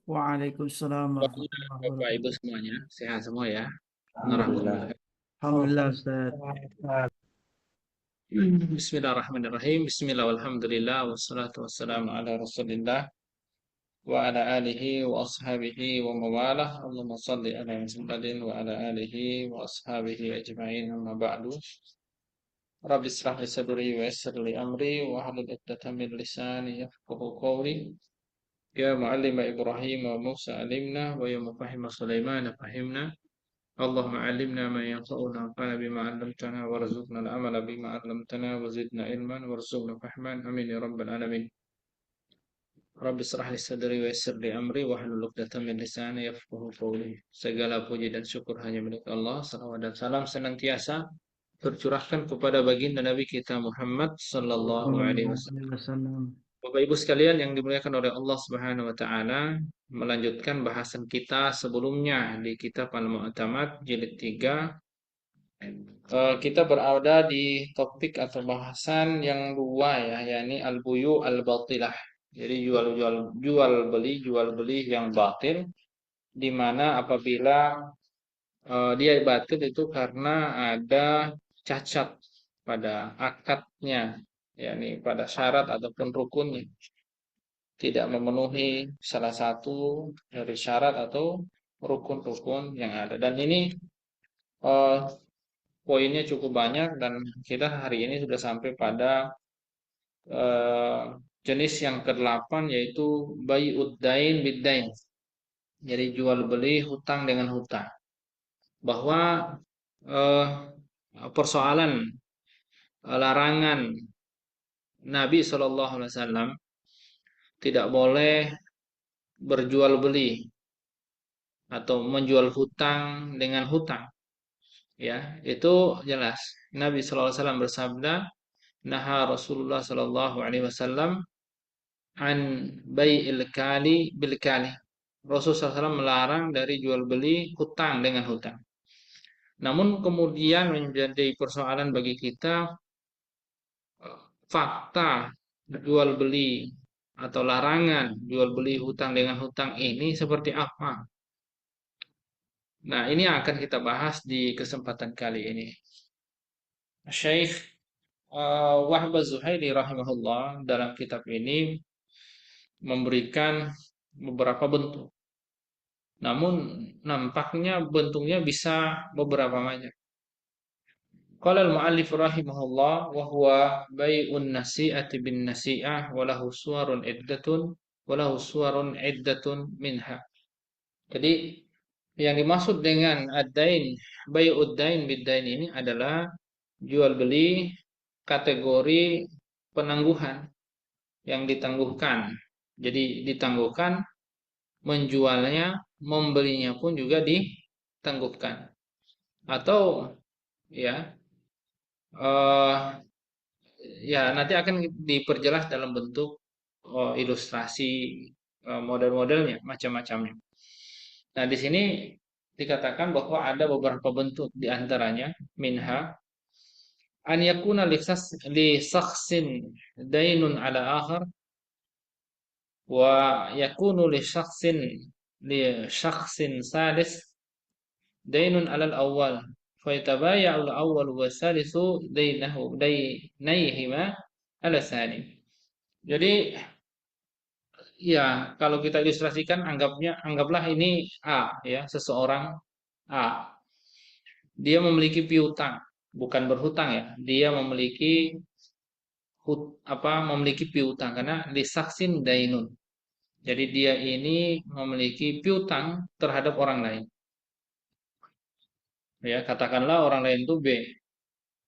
Waalaikumsalam warahmatullahi Bapak Ibu wabarakatuh. semuanya, sehat semua ya. Alhamdulillah. Alhamdulillah. Alhamdulillah Ustaz. Bismillahirrahmanirrahim. Bismillah walhamdulillah wassalatu wassalamu ala Rasulillah wa ala alihi wa ashabihi wa mawalah. Allahumma salli ala Muhammadin wa ala alihi wa ashabihi ajma'in amma ba'du. Rabbi israh li sadri wa yassir li amri wa hlul 'uqdatam min lisani yafqahu qawli. Ya mu'allima Ibrahim wa Musa alimna wa ya mufahhima Sulaiman fahimna. اللهم علمنا ما ينفعنا وانفعنا بما علمتنا وارزقنا العمل بما علمتنا وزدنا علما وارزقنا فهما امين يا رب العالمين. Rabbi israh li sadri wa yassir li amri wahlul 'uqdatam min lisani yafqahu qawli. Segala puji dan syukur hanya milik Allah. Salawat dan salam senantiasa tercurahkan kepada baginda Nabi kita Muhammad sallallahu alaihi Sallallahu wasallam. alaihi wasallam. Bapak Ibu sekalian yang dimuliakan oleh Allah Subhanahu wa taala, melanjutkan bahasan kita sebelumnya di kitab Al-Mu'tamad jilid 3. Kita berada di topik atau bahasan yang dua ya, yakni al-buyu al-batilah. Jadi jual beli yang batil, di mana apabila dia batil itu karena ada cacat pada akadnya, yakni pada syarat ataupun rukunnya, tidak memenuhi salah satu dari syarat atau rukun-rukun yang ada. Dan ini eh, poinnya cukup banyak dan kita hari ini sudah sampai pada eh, jenis yang ke-8 yaitu bai'ud dain biddain. Jadi jual beli hutang dengan hutang. Bahwa eh, persoalan larangan Nabi Shallallahu Alaihi Wasallam tidak boleh berjual beli atau menjual hutang dengan hutang, ya itu jelas. Nabi Shallallahu Alaihi Wasallam bersabda, naha Rasulullah Shallallahu Alaihi Wasallam an bai'il kali bil kali. Rasulullah SAW melarang dari jual beli hutang dengan hutang. Namun kemudian menjadi persoalan bagi kita, fakta jual beli atau larangan jual beli hutang dengan hutang ini seperti apa? Nah, ini akan kita bahas di kesempatan kali ini. Syekh Wahb Az-Zuhaili rahimahullah dalam kitab ini memberikan beberapa bentuk. Namun nampaknya bentuknya bisa beberapa macam. Qala al-mu'allif rahimahullah wa huwa bai'un nasi'ati bin nasi'ah wa lahu suwarun iddatun minha. Jadi yang dimaksud dengan ad-dain, bai'ud dain bid-dain ini adalah jual beli kategori penangguhan yang ditangguhkan. Jadi ditangguhkan, menjualnya, membelinya pun juga ditangguhkan. Atau ya eh, ya nanti akan diperjelas dalam bentuk ilustrasi model-modelnya, macam-macamnya. Nah, di sini dikatakan bahwa ada beberapa bentuk di antaranya minha an yakuna li shakhsin dainun ala akhar wa yakunu li shakhsin salis dainun ala al-awwal fa yatabaya'u al-awwal wa salisu dainayhima ala tsani. Jadi ya, kalau kita ilustrasikan anggaplah ini A ya, seseorang A. Dia memiliki piutang, bukan berhutang ya. Dia memiliki memiliki piutang karena lisaksin dainun. Jadi dia ini memiliki piutang terhadap orang lain. Ya, katakanlah orang lain itu B.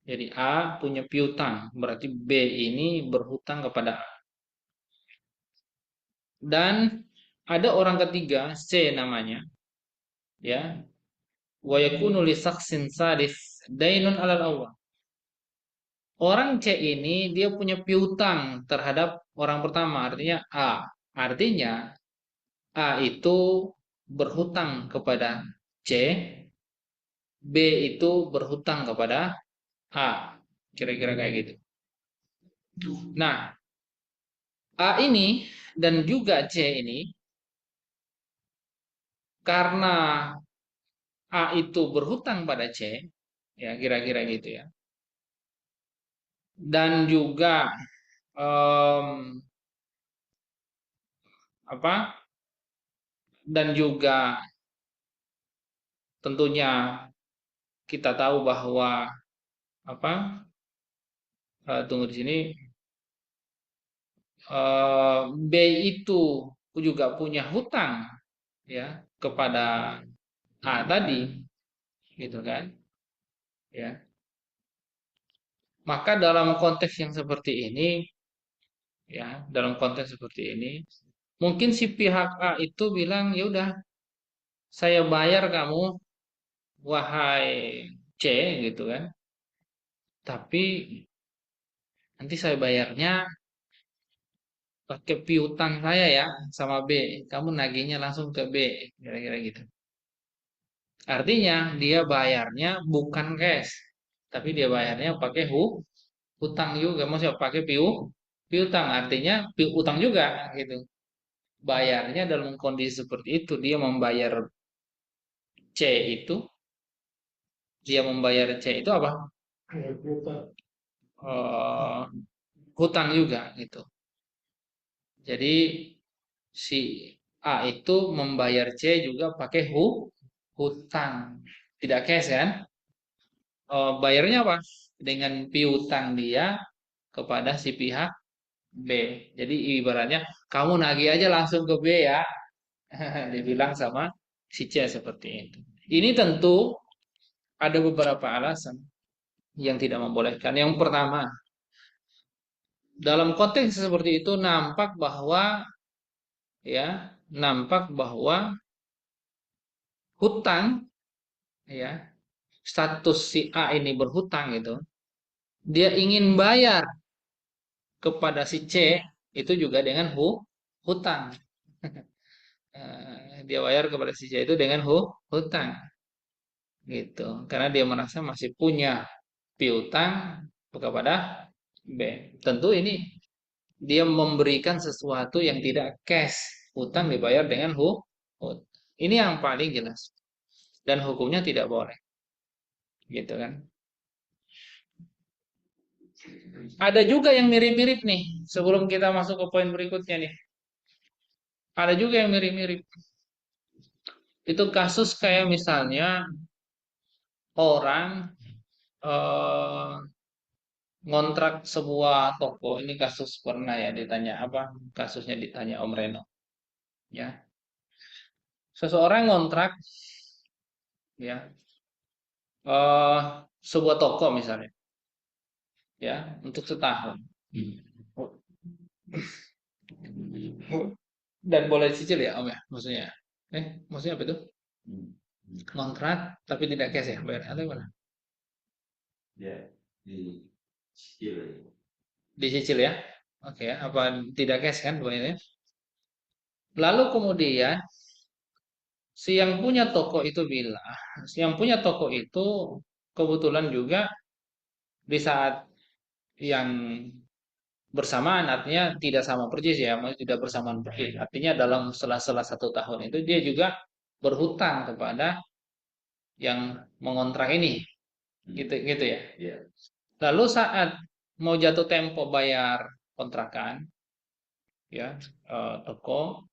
Jadi A punya piutang, berarti B ini berhutang kepada A. Dan ada orang ketiga, C namanya, ya. Wa yakunu li saksin salis dainun alal awal. Orang C ini dia punya piutang terhadap orang pertama, artinya A. Artinya A itu berhutang kepada C, B itu berhutang kepada A. Kira-kira kayak gitu. Nah, A ini dan juga C ini karena A itu berhutang pada C, ya kira-kira gitu ya. Dan juga em, apa? Dan juga tentunya kita tahu bahwa apa? Tunggu di sini. B itu juga punya hutang ya kepada A tadi, gitu kan? Ya. Maka dalam konteks yang seperti ini, ya, dalam konteks seperti ini, mungkin si pihak A itu bilang, ya udah, saya bayar kamu, wahai C, gitu kan? Tapi nanti saya bayarnya pakai piutang saya ya sama B. Kamu nagihnya langsung ke B, kira-kira gitu. Artinya dia bayarnya bukan cash, tapi dia bayarnya pakai hutang juga. Maksudnya pakai piutang, artinya piutang juga gitu. Bayarnya dalam kondisi seperti itu, C itu, dia membayar C itu apa? Eh, hutang juga gitu. Jadi si A itu membayar C juga pakai hutang, tidak cash kan? Bayarnya apa? Dengan piutang dia kepada si pihak B. Jadi ibaratnya kamu nagih aja langsung ke B ya. Dibilang sama si C seperti itu. Ini tentu ada beberapa alasan yang tidak membolehkan. Yang pertama, dalam konteks seperti itu nampak bahwa hutang ya, status si A ini berhutang gitu. Dia ingin bayar kepada si C itu juga dengan hutang. Dia bayar kepada si C itu dengan hutang gitu. Karena dia merasa masih punya piutang kepada B. Tentu ini dia memberikan sesuatu yang tidak cash. Hutang dibayar dengan Ini yang paling jelas. Dan hukumnya tidak boleh. Gitu kan. Ada juga yang mirip-mirip nih. Sebelum kita masuk ke poin berikutnya nih. Ada juga yang mirip-mirip. Itu kasus kayak misalnya orang eh, ngontrak sebuah toko. Ini kasus pernah ya ditanya apa? Kasusnya ditanya Om Reno. Ya, seseorang ngontrak ya sebuah toko misalnya ya untuk setahun dan boleh cicil ya Om ya maksudnya. Maksudnya apa itu? Kontrak tapi tidak cash ya bayar atau gimana? Ya, dicicil. Dicicil ya. Oke ya, apa tidak cash kan bayarnya? Lalu kemudian si yang punya toko itu kebetulan juga di saat yang bersamaan artinya tidak sama persis ya, maksudnya tidak bersamaan persis. Artinya dalam sela-sela 1 tahun itu dia juga berhutang kepada yang mengontrak ini, gitu gitu ya. Ya. Lalu saat mau jatuh tempo bayar kontrakan, ya toko,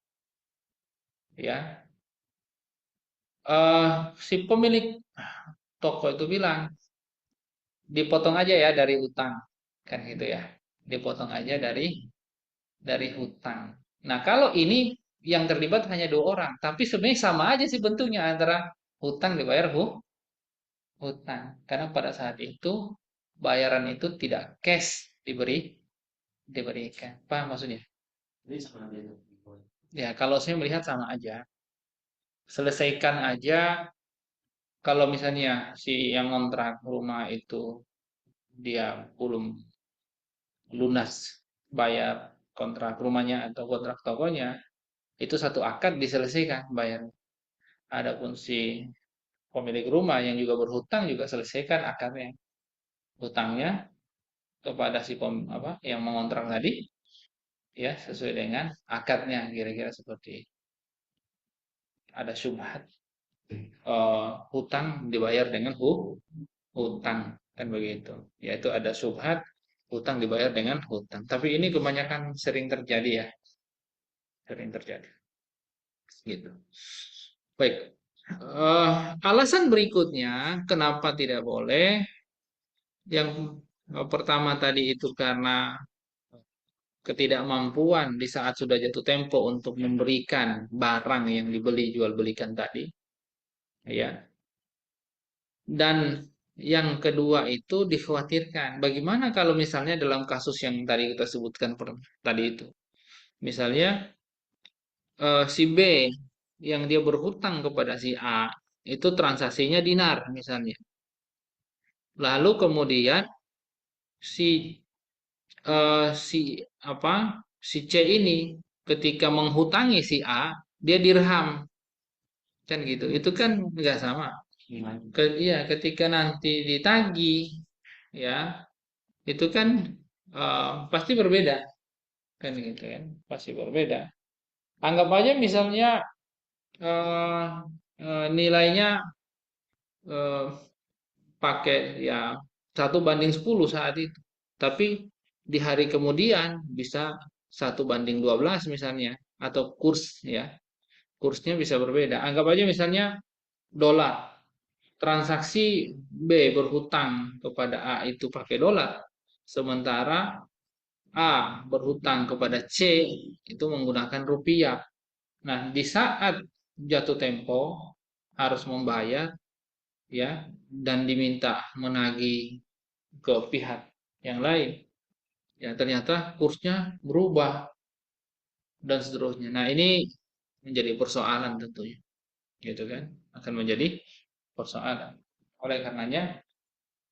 ya si pemilik toko itu bilang dipotong aja ya dari utang, kan gitu ya, dipotong aja dari hutang. Nah, kalau ini yang terlibat hanya 2 orang, tapi sebenarnya sama aja sih bentuknya antara hutang dibayar hutang. Karena pada saat itu bayaran itu tidak cash diberikan. Paham maksudnya? Ini sama aja. Ya, kalau saya melihat sama aja. Selesaikan aja kalau misalnya si yang ngontrak rumah itu dia belum lunas bayar kontrak rumahnya atau kontrak tokonya, itu satu akad diselesaikan bayar. Adapun si pemilik rumah yang juga berhutang juga selesaikan akadnya, hutangnya kepada si yang mengontrak tadi ya sesuai dengan akadnya kira-kira seperti itu. Ada syubhat hutang dibayar dengan hutang kan begitu. Yaitu ada syubhat hutang dibayar dengan hutang. Tapi ini kebanyakan sering terjadi ya, sering terjadi gitu. Baik. Alasan berikutnya kenapa tidak boleh yang pertama tadi itu karena ketidakmampuan di saat sudah jatuh tempo untuk memberikan barang yang dibeli jual belikan tadi ya. Dan yang kedua itu dikhawatirkan bagaimana kalau misalnya dalam kasus yang tadi kita sebutkan tadi itu misalnya si B yang dia berhutang kepada si A itu transaksinya dinar misalnya. Lalu kemudian si si apa si C ini ketika menghutangi si A dia dirham kan gitu. Itu kan nggak sama. Iya, ketika nanti ditagih ya itu kan pasti berbeda kan gitu kan pasti berbeda. Anggap aja misalnya eh, nilainya eh, pakai ya 1 banding 10 saat itu. Tapi di hari kemudian bisa 1 banding 12 misalnya atau kurs ya kursnya bisa berbeda. Anggap aja misalnya dolar transaksi B berhutang kepada A itu pakai dolar, sementara A berhutang kepada C itu menggunakan rupiah. Nah, di saat jatuh tempo harus membayar ya dan diminta menagih ke pihak yang lain ya ternyata kursnya berubah dan seterusnya. Nah, ini menjadi persoalan tentunya gitu kan akan menjadi persoalan. Oleh karenanya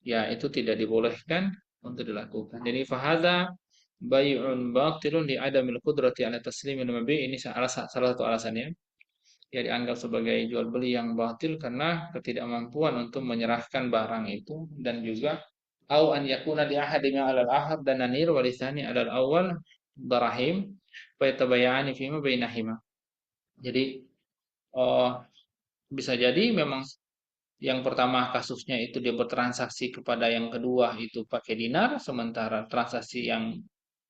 ya itu tidak dibolehkan untuk dilakukan. Jadi fahadha bai'un batilun li adamil qudrati ala taslimil mabi'. Ini salah satu alasannya ya dianggap sebagai jual beli yang batil karena ketidakmampuan untuk menyerahkan barang itu dan juga au an yakuna li ahadin 'alal akhar dan nanir walisani 'alal awal darahim fa yatabayani fima bainahima. Jadi eh, bisa jadi memang yang pertama kasusnya itu dia bertransaksi kepada yang kedua itu pakai dinar sementara transaksi yang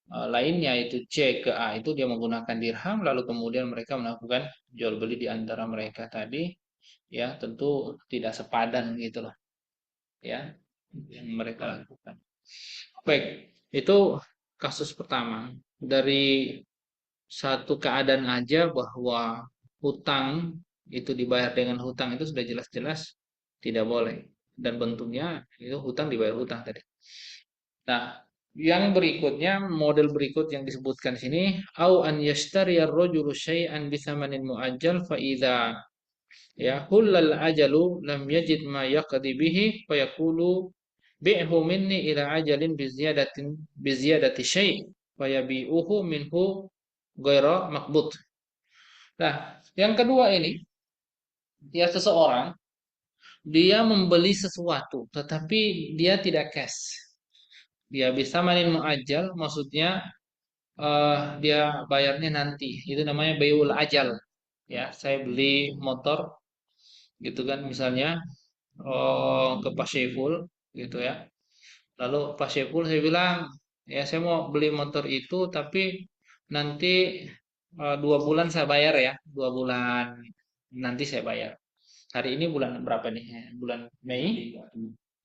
lainnya itu C ke A itu dia menggunakan dirham lalu kemudian mereka melakukan jual beli di antara mereka tadi ya tentu tidak sepadan gitu loh ya yang mereka lakukan. Baik, itu kasus pertama dari satu keadaan aja bahwa hutang itu dibayar dengan hutang itu sudah jelas-jelas tidak boleh dan bentuknya itu hutang dibayar hutang tadi. Nah, yang berikutnya, model berikut yang disebutkan sini, au an yashtari ar-rajulu syai'an bi thamanin muajjal fa idza ya hullal ajalu lam yajid ma yaqdi bihi fa yaqulu bi'hu minni ila ajalin bi ziyadati syai' fa yabi'uhu minhu ghaira maqbut. Nah, yang kedua ini ya seseorang dia membeli sesuatu tetapi dia tidak cash. Dia bisa manin muajjal maksudnya dia bayarnya nanti. Itu namanya bayul ajal. Ya, saya beli motor gitu kan misalnya ke Pak Syaiful gitu ya. Lalu Pak Syaiful saya bilang, ya saya mau beli motor itu tapi nanti 2 bulan saya bayar ya, 2 bulan nanti saya bayar. Hari ini bulan berapa nih? Bulan Mei,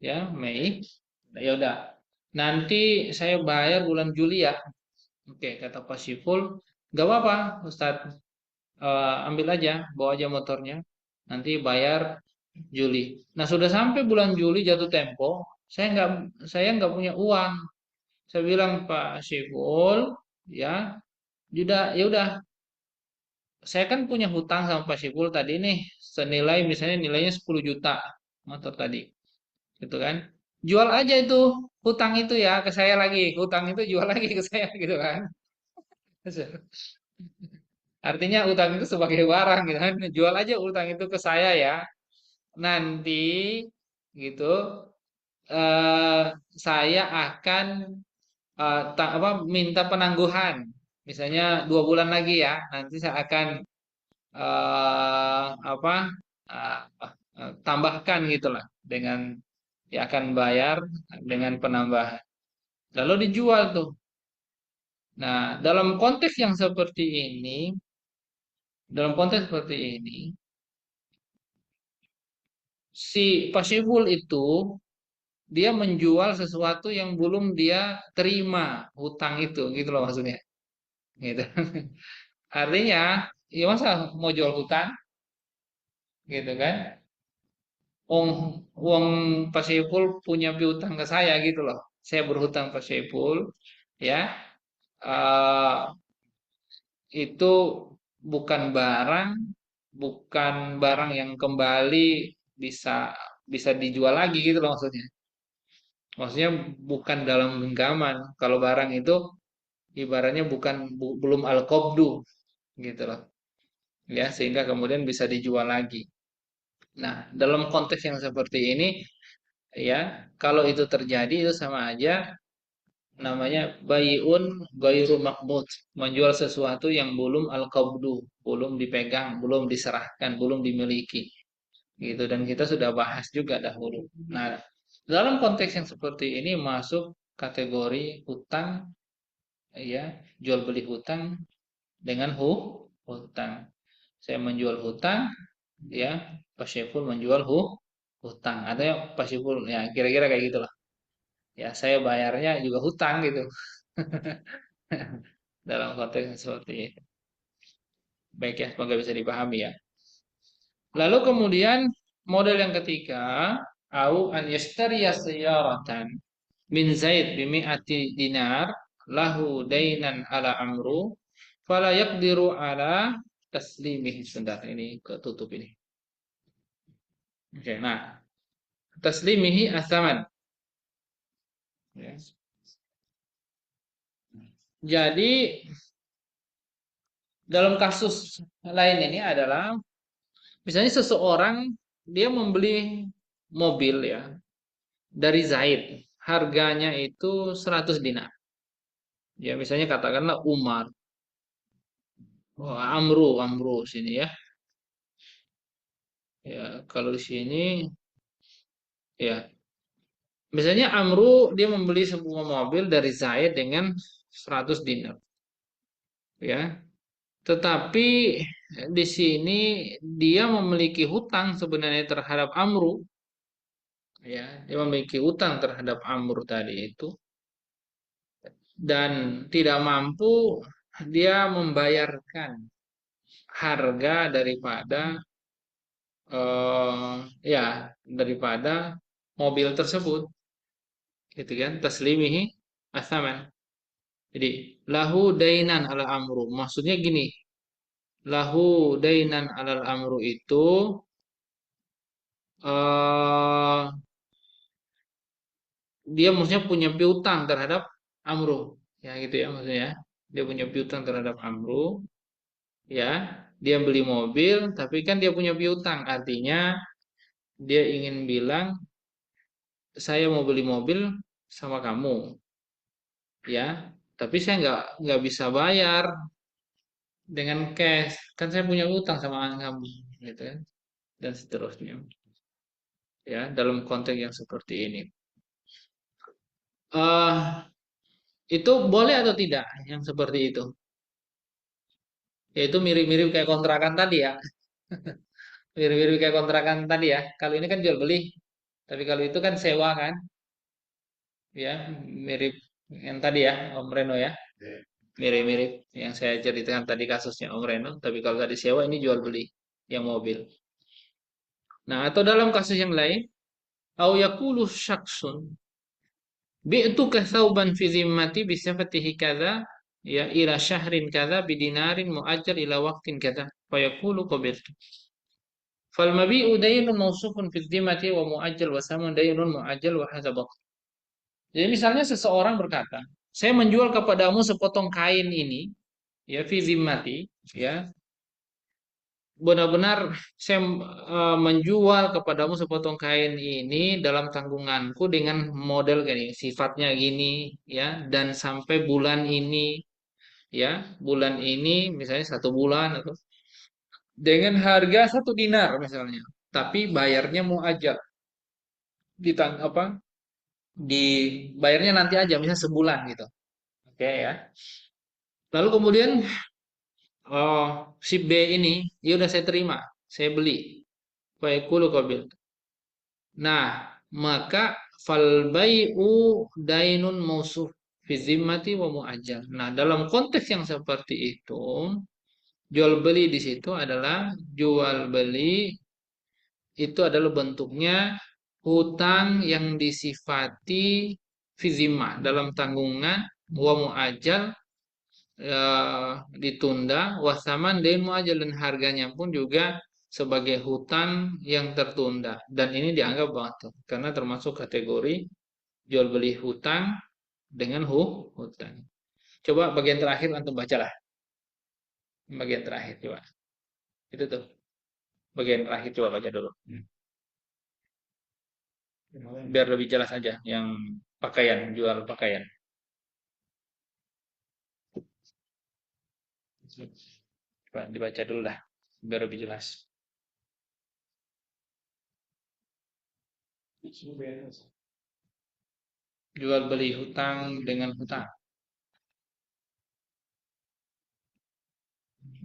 ya Mei. Ya udah, nanti saya bayar bulan Juli ya. Oke, kata Pak Syiful, gak apa-apa, Ustadz. Ambil aja, bawa aja motornya. Nanti bayar Juli. Nah, sudah sampai bulan Juli jatuh tempo, saya nggak punya uang. Saya bilang Pak Syiful, ya, ya udah. Saya kan punya hutang sama Pak Syiful tadi nih, senilai misalnya nilainya 10 juta motor tadi, gitu kan? Jual aja itu hutang itu ya ke saya lagi, hutang itu jual lagi ke saya gitu kan? Artinya utang itu sebagai barang gitu kan. Jual aja utang itu ke saya ya. Nanti gitu saya akan minta penangguhan misalnya 2 bulan lagi ya, nanti saya akan apa tambahkan gitulah dengan ya akan bayar dengan penambahan. Lalu dijual tuh. Nah, dalam konteks seperti ini, si Pasiful itu dia menjual sesuatu yang belum dia terima hutang itu, gitu loh maksudnya. Gitu. Artinya, ya masa mau jual hutang, gitu kan? Wong wong Pak Syaiful punya piutang ke saya gitu loh. Saya berhutang Pak Syaiful, ya. eh, itu bukan barang, bukan barang yang kembali bisa bisa dijual lagi gitu loh maksudnya. Maksudnya bukan dalam genggaman. Kalau barang itu ibaratnya belum al-qabdu gitu loh. Ya, sehingga kemudian bisa dijual lagi. Nah, dalam konteks yang seperti ini ya, kalau itu terjadi itu sama aja namanya baiun ghairu maqbud, menjual sesuatu yang belum al-qabdu, belum dipegang, belum diserahkan, belum dimiliki. Gitu dan kita sudah bahas juga dahulu. Nah, dalam konteks yang seperti ini masuk kategori hutang ya, jual beli hutang dengan hutang. Saya menjual hutang ya, Pak Syaiful menjual hutang atau ya Pak Syaiful ya kira-kira kayak gitulah. Ya, saya bayarnya juga hutang gitu. Dalam konteks yang seperti itu. Baik ya, semoga bisa dipahami ya. Lalu kemudian model yang ketiga, au an yashtariya sayyaratan min Zaid bimi'ati dinar lahu dainan ala amru fala yaqdiru ala taslimihi. Sebentar, ini ketutup ini. Oke, nah, taslimihi asaman. Ya. Jadi dalam kasus lain ini adalah misalnya seseorang dia membeli mobil ya dari Zaid, harganya itu 100 dinar. Ya misalnya katakanlah Umar, oh, Amru sini ya. Ya kalau di sini ya misalnya Amru dia membeli sebuah mobil dari Zaid dengan 100 dinar ya. Tetapi di sini dia memiliki hutang sebenarnya terhadap Amru ya, dia memiliki hutang terhadap Amru tadi itu dan tidak mampu dia membayarkan harga daripada eh ya daripada mobil tersebut gitu kan taslimihi asaman. Jadi lahu dainan ala amru maksudnya gini, lahu dainan alal amru itu eh dia maksudnya punya piutang terhadap amru ya gitu ya maksudnya ya. Dia punya piutang terhadap amru ya, dia beli mobil tapi kan dia punya piutang artinya dia ingin bilang saya mau beli mobil sama kamu ya, tapi saya nggak bisa bayar dengan cash kan saya punya utang sama kamu gitu kan dan seterusnya ya dalam konteks yang seperti ini eh itu boleh atau tidak yang seperti itu, yaitu mirip-mirip kayak kontrakan tadi ya, mirip-mirip kayak kontrakan tadi ya. Kalau ini kan jual beli, tapi kalau itu kan sewa kan ya, mirip yang tadi ya Om Reno ya, mirip-mirip yang saya ceritakan tadi kasusnya Om Reno, tapi kalau tadi sewa ini jual beli yang mobil. Nah, atau dalam kasus yang lain, au yaqulu syakhsun bi'tuka thawban fi zimmati bi sifatihi kadza ya ila syahrin kadza bidinarin muajjal ila waqtin kadza fa yaqulu qabiltu fal mabi'u daynun mawsufun fi zimmati wa muajjal wa samun daynun muajjal wa hadza baqt. Jadi misalnya seseorang berkata, saya menjual kepadamu sepotong kain ini ya fi zimmati ya, benar-benar saya menjual kepadamu sepotong kain ini dalam tanggunganku dengan model gini, sifatnya gini ya, dan sampai bulan ini ya bulan ini misalnya 1 bulan atau dengan harga 1 dinar misalnya, tapi bayarnya mau aja apa dibayarnya nanti aja misalnya sebulan gitu. Oke ya. Lalu kemudian oh si B ini ya udah saya terima, saya beli. Faikulu qabil. Nah, maka fal bai'u dainun mausuf fi zimmati wa muajjal. Nah, dalam konteks yang seperti itu, jual beli di situ adalah jual beli itu adalah bentuknya hutang yang disifati fizima dalam tanggungan wa muajjal ditunda wasaman dan muajjal dan harganya pun juga sebagai hutang yang tertunda dan ini dianggap batal karena termasuk kategori jual beli hutang dengan hutang. Coba bagian terakhir antum bacalah. Bagian terakhir coba. Itu tuh. Bagian terakhir coba baca dulu. Biar lebih jelas aja yang pakaian, jual pakaian. Coba dibaca dulu dah biar lebih jelas. Jual beli hutang dengan hutang.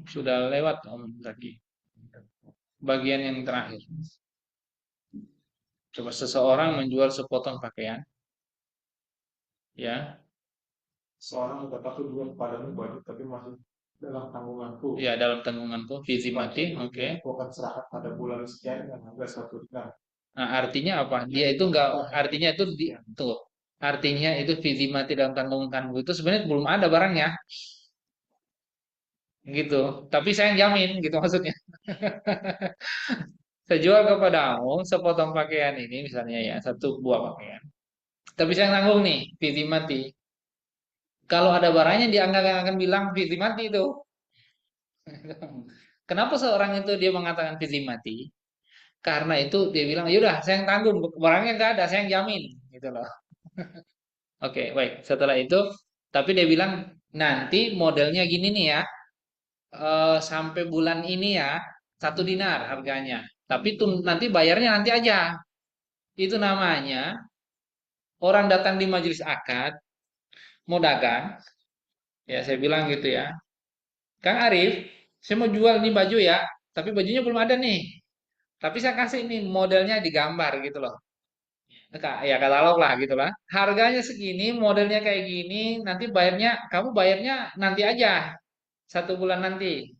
Sudah lewat Om tadi. Bagian yang terakhir. Coba seseorang menjual sepotong pakaian. Ya, Seorang berkata dua kepadamu baju tapi masih dalam tanggunganku. ya dalam tanggunganku visi mati, oke. Aku akan serahkan pada bulan sekian dengan harga 1 dinar. Nah, artinya apa? Dia itu enggak artinya itu tuh. Artinya itu visi mati dalam tanggunganku itu sebenarnya belum ada barangnya. Gitu. Tapi saya yang jamin gitu maksudnya. Saya jual kepadamu sepotong pakaian ini misalnya ya, 1 buah pakaian. Tapi saya yang tanggung nih, visi mati. Kalau ada barangnya dia akan bilang visi mati itu. Kenapa seorang itu dia mengatakan visi mati? Karena itu dia bilang, yaudah saya yang tanggung, barangnya nggak ada, saya yang jamin, gitu loh. Oke, baik. Setelah itu, tapi dia bilang nanti modelnya gini nih ya, sampai bulan ini ya 1 dinar harganya. Tapi tuh nanti bayarnya nanti aja. Itu namanya orang datang di majelis akad mau dagang, ya saya bilang gitu ya, Kang Arif, saya mau jual nih baju ya, tapi bajunya belum ada nih. Tapi saya kasih nih modelnya digambar gitu loh. Ya katalog lah gitu lah. Harganya segini, modelnya kayak gini, nanti bayarnya kamu bayarnya nanti aja 1 bulan nanti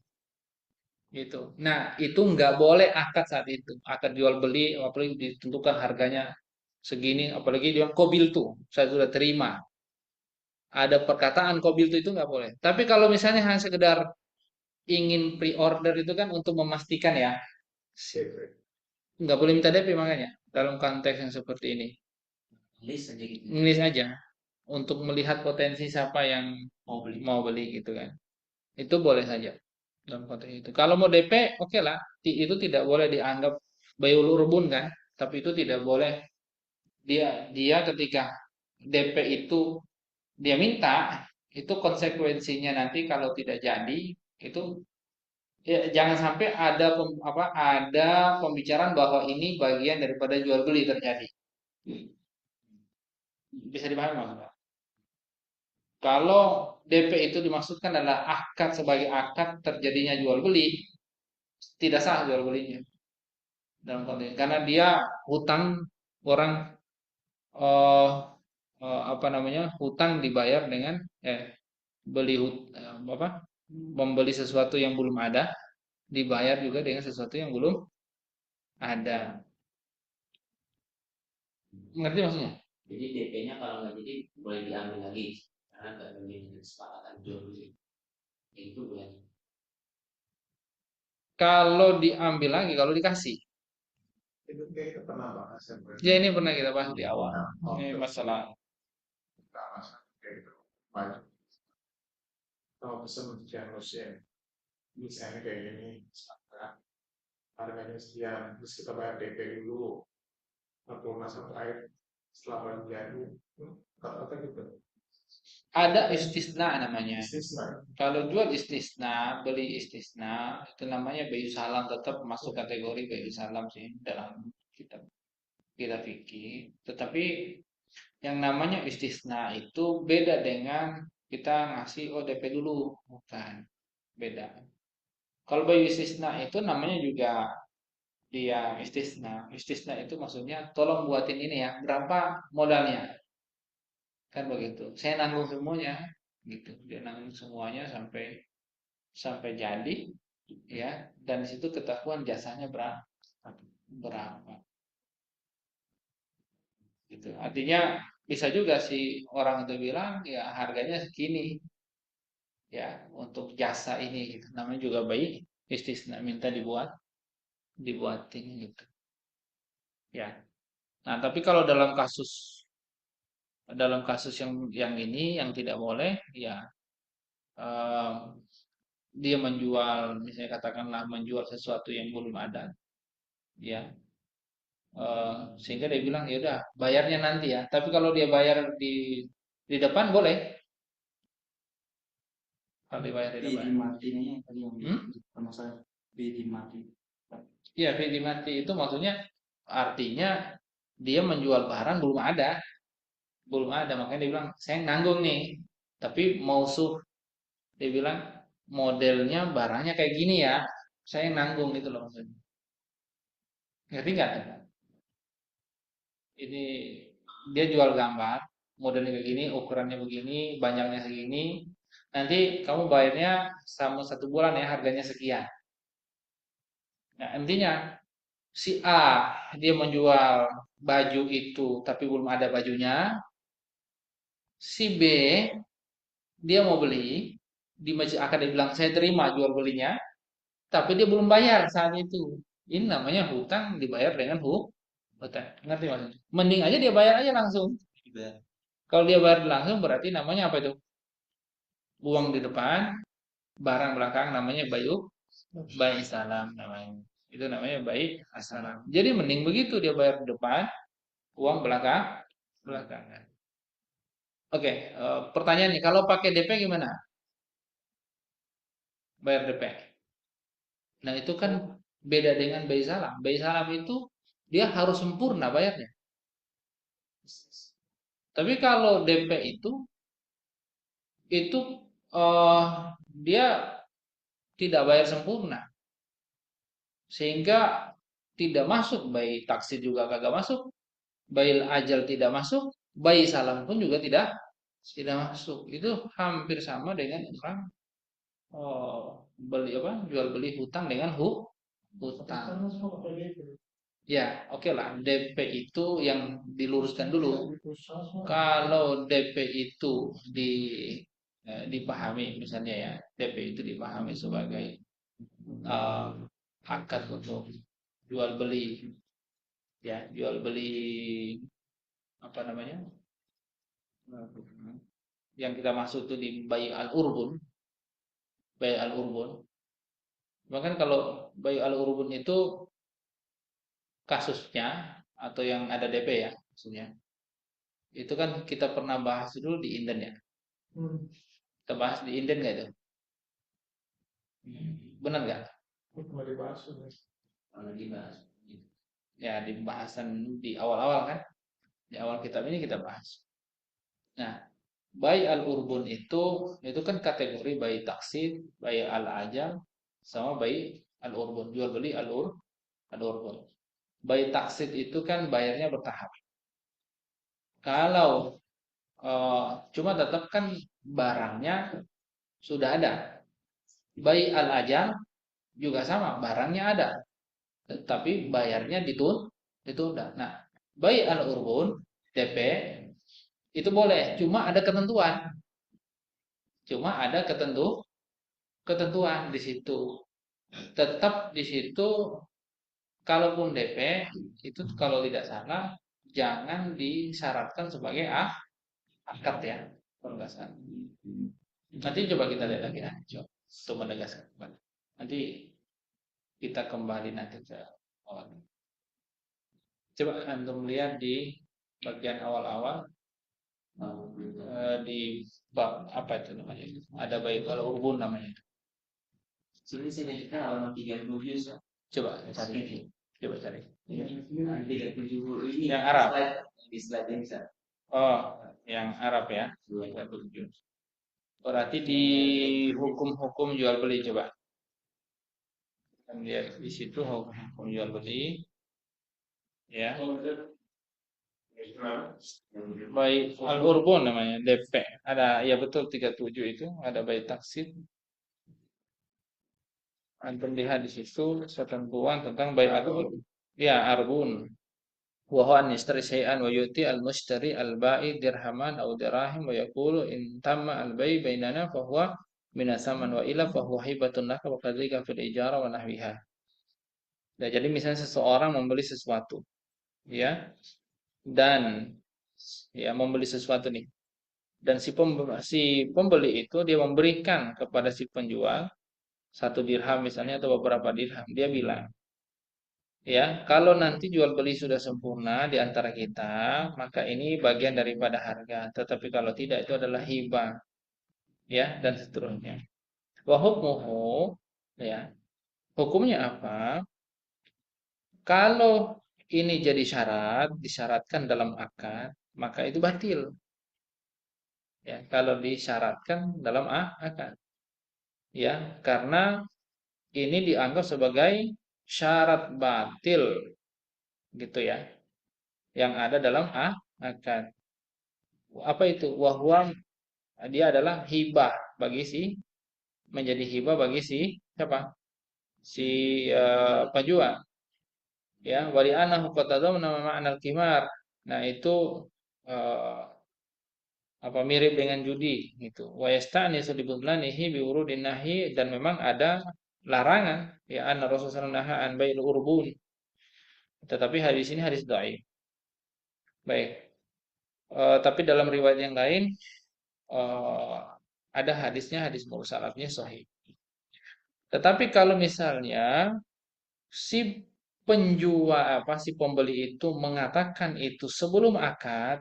gitu. Nah itu nggak boleh akad saat itu. Akad jual beli, apalagi ditentukan harganya segini, apalagi dia kobil tuh saya sudah terima. Ada perkataan kobil tuh itu nggak boleh. Tapi kalau misalnya hanya sekedar ingin pre-order itu kan untuk memastikan ya, nggak boleh minta DP makanya dalam konteks yang seperti ini. List aja gitu. Nulis aja untuk melihat potensi siapa yang mau beli gitu kan. Itu boleh saja dalam konteks itu. Kalau mau DP, oke lah. Itu tidak boleh dianggap bayul urbun kan. Tapi itu tidak boleh dia ketika DP itu dia minta itu konsekuensinya nanti kalau tidak jadi itu ya, jangan sampai ada pembicaraan bahwa ini bagian daripada jual beli terjadi. Bisa dipahami maksudnya? Kalau DP itu dimaksudkan adalah akad sebagai akad terjadinya jual beli, tidak sah jual belinya dalam konteks karena dia hutang orang eh apa namanya hutang dibayar dengan apa membeli sesuatu yang belum ada dibayar juga dengan sesuatu yang belum ada. Ngerti maksudnya? Jadi DP-nya kalau nggak jadi boleh diambil lagi karena nggak ada kesepakatan jual beli. Itu boleh. Kalau diambil lagi, kalau dikasih. Itu kayak pernah bahas ya. Ya ini pernah kita bahas di awal. Ini masalah Kayak gitu. Banyak. Kalau pesan untuk yang Rusia, misalnya kayak gini, harganya sekian, terus kita bayar DP dulu, atau masa terakhir setelah baru jadi, kata-kata gitu. Ada istisna namanya. Istisna. Kalau jual istisna, beli istisna, itu namanya bayu salam, tetap masuk kategori bayu salam sih dalam kitab kita fikih. Tetapi yang namanya istisna itu beda dengan kita ngasih DP dulu, bukan, beda. Kalau bayu istisna itu namanya juga dia istisna. Istisna itu maksudnya tolong buatin ini ya, berapa modalnya? Kan begitu. Saya nanggung semuanya, gitu. Dia nanggung semuanya sampai sampai jadi, ya. Dan di situ ketahuan jasanya berapa, gitu. Artinya bisa juga si orang itu bilang ya harganya segini, ya untuk jasa ini, gitu. Namanya juga baik istisna, minta dibuatin gitu, ya. Nah, tapi kalau dalam kasus yang ini yang tidak boleh, ya eh, dia menjual, misalnya katakanlah menjual sesuatu yang belum ada, ya. Sehingga dia bilang ya udah bayarnya nanti ya. Tapi kalau dia bayar di depan boleh. Kalau dibayar di depan. mati nih tadi yang permasalahan bidi mati. Iya, fidi mati itu maksudnya artinya dia menjual barang belum ada, makanya dia bilang saya nanggung nih. Tapi mausuh dia bilang modelnya barangnya kayak gini ya, saya nanggung gitu loh maksudnya. Ngerti nggak? Ini dia jual gambar, modelnya kayak gini, ukurannya begini, banyaknya segini. Nanti kamu bayarnya sama 1 bulan ya, harganya sekian. Nah, intinya si A dia menjual baju itu tapi belum ada bajunya. Si B dia mau beli, di masjid akan dia bilang saya terima jual belinya, tapi dia belum bayar saat itu. Ini namanya hutang dibayar dengan hutang. Ngerti maksudnya? Mending aja dia bayar aja langsung. Kalau dia bayar langsung berarti namanya apa itu? Uang di depan, barang belakang, namanya bayi salam namanya. Itu namanya bayi salam. Jadi mending begitu, dia bayar di depan, uang belakangan. Oke, pertanyaannya kalau pakai DP gimana? Bayar DP. Nah, itu kan beda dengan bayi salam. Bayi salam itu dia harus sempurna bayarnya. Tapi kalau DP itu dia tidak bayar sempurna. Sehingga tidak masuk, bayi taksir juga kagak masuk, bayi ajal tidak masuk, bayi salam pun juga tidak masuk. Itu hampir sama dengan orang beli apa, jual beli hutang dengan hutang. Ya, oke lah, DP itu yang diluruskan dulu. Kalau DP itu dipahami, misalnya ya, DP itu dipahami sebagai eh, akad untuk jual beli, ya, jual beli apa namanya, yang kita maksud itu di bayi al urbun. Bahkan kalau bayi al urbun itu kasusnya atau yang ada DP ya, maksudnya itu kan kita pernah bahas dulu di Inden ya. Kita bahas di Inden nggak itu? Benar nggak? Kembali bahas sudah. Kalau dibahas. Ya, di bahasan di awal-awal kan, di awal kitab ini kita bahas. Nah, bayi al urbun itu kan kategori bayi taksir, bayi al ajal, sama bayi al urbun, jual beli al urbun. Bayi taksir itu kan bayarnya bertahap. Kalau cuma tetap kan barangnya sudah ada. Bayi al ajal juga sama, barangnya ada, tetapi bayarnya ditunda. Nah, bayi al urbun DP itu boleh, cuma ada ketentuan. Cuma ada ketentuan di situ. Tetap di situ, kalaupun DP itu kalau tidak salah jangan disyaratkan sebagai akad ya, penegasan. Nanti coba kita lihat lagi ya, coba untuk menegaskan. Nanti kita kembali nanti ke awal. Coba antum lihat di bagian awal-awal Di bab apa itu namanya? Ada bait al-urbun namanya. Sebenarnya saya kita halaman 37 so. Coba cari. Coba cari. 37 ini Yang Arab. di slide ini bisa. Oh, yang Arab ya. 37. Berarti di hukum-hukum jual beli coba. Kan dia di situ hukum jual beli. Ya. Baik al-urbun namanya, DP. Ada ya betul 37 itu, ada baik taksid. Antum lihat di situ ketentuan tentang baik al-urbun. Ya, arbun. Wa huwa an yashtari syai'an wa yu'ti al-mushtari al-ba'i dirhaman aw dirahim wa yaqulu in tamma al-bai' bainana fa huwa min asaman wa illa fa huwa hibatun laka wa kadzalika fil ijara wa nahwiha. Nah, jadi misalnya seseorang membeli sesuatu, ya, dan ya membeli sesuatu nih. Dan si pembeli itu dia memberikan kepada si penjual 1 dirham misalnya atau beberapa dirham. Dia bilang, ya, kalau nanti jual beli sudah sempurna di antara kita, maka ini bagian daripada harga. Tetapi kalau tidak itu adalah hibah, ya, dan seterusnya. Wa hukmuhu, ya. Hukumnya apa? Kalau ini jadi syarat, disyaratkan dalam akad, maka itu batil. Ya, kalau disyaratkan dalam akad. Ya, karena ini dianggap sebagai syarat batil gitu ya, yang ada dalam akad. Apa itu? Wahwa dia adalah hibah bagi si menjadi hibah bagi si siapa? Si penjual. Ya, wali anahu qatadam nama ma'nal kimar. Nah, itu eh, apa mirip dengan judi gitu. Wa yasta'nisu bi budlanihi bi urudin nahi, dan memang ada larangan ya anna Rasulullah naha an bai'il urbun. Tetapi hadis ini hadis dhaif. Baik. Tapi dalam riwayat yang lain eh, ada hadisnya, hadis mursal artinya sahih. Tetapi kalau misalnya si si pembeli itu mengatakan itu sebelum akad,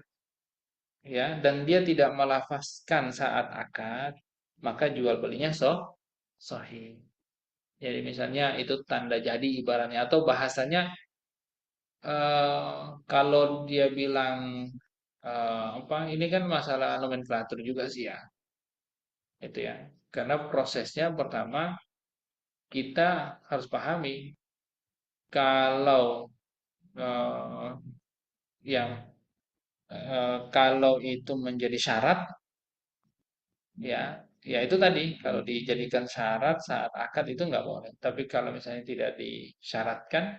ya, dan dia tidak melafazkan saat akad, maka jual belinya sahih. Jadi misalnya itu tanda jadi ibaratnya, atau bahasanya kalau dia bilang apa ini kan masalah nomenklatur juga sih ya, itu ya. Karena prosesnya pertama kita harus pahami kalau eh, yang kalau itu menjadi syarat, ya, ya itu tadi kalau dijadikan syarat saat akad itu nggak boleh. Tapi kalau misalnya tidak disyaratkan,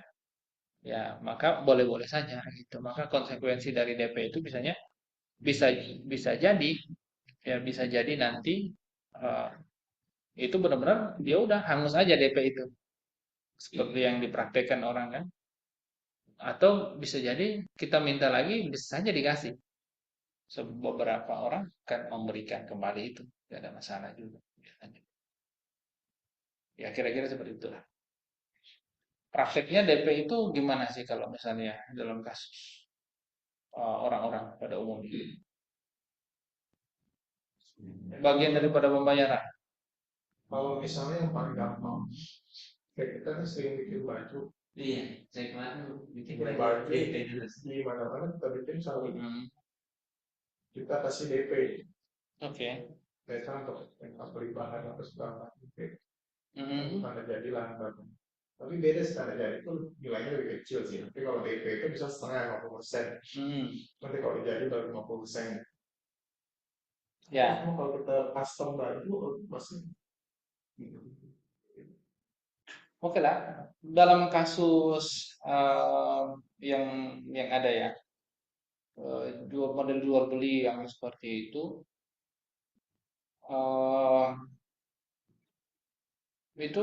ya maka boleh-boleh saja gitu. Maka konsekuensi dari DP itu bisa bisa jadi ya bisa jadi nanti eh, itu benar-benar dia udah hangus aja DP itu seperti yang dipraktekkan orang kan. Atau bisa jadi kita minta lagi bisa saja dikasih. Beberapa orang akan memberikan kembali itu, tidak ada masalah juga. Ya kira-kira seperti itulah. Prakteknya DP itu gimana sih kalau misalnya dalam kasus orang-orang pada umumnya? Bagian daripada pembayaran. Kalau misalnya yang paling gampang, kayak kita kan sering bikin baju, Iya, saya kemarin bikin bikin baju baju di mana-mana kita bikin selalu kita kasih DP, Oke. biasanya untuk beli bahan atau segala macam DP. Mm-mm. Tanda jadi lah, tapi beda sih, tanda jadi itu nilainya lebih kecil sih. Tapi kalau DP itu bisa setengah 50%. Nanti kalau jadi baru 50%. Ya. Kalau kita custom baju masih Oke lah, dalam kasus yang ada ya, model jual beli yang seperti itu, eh, itu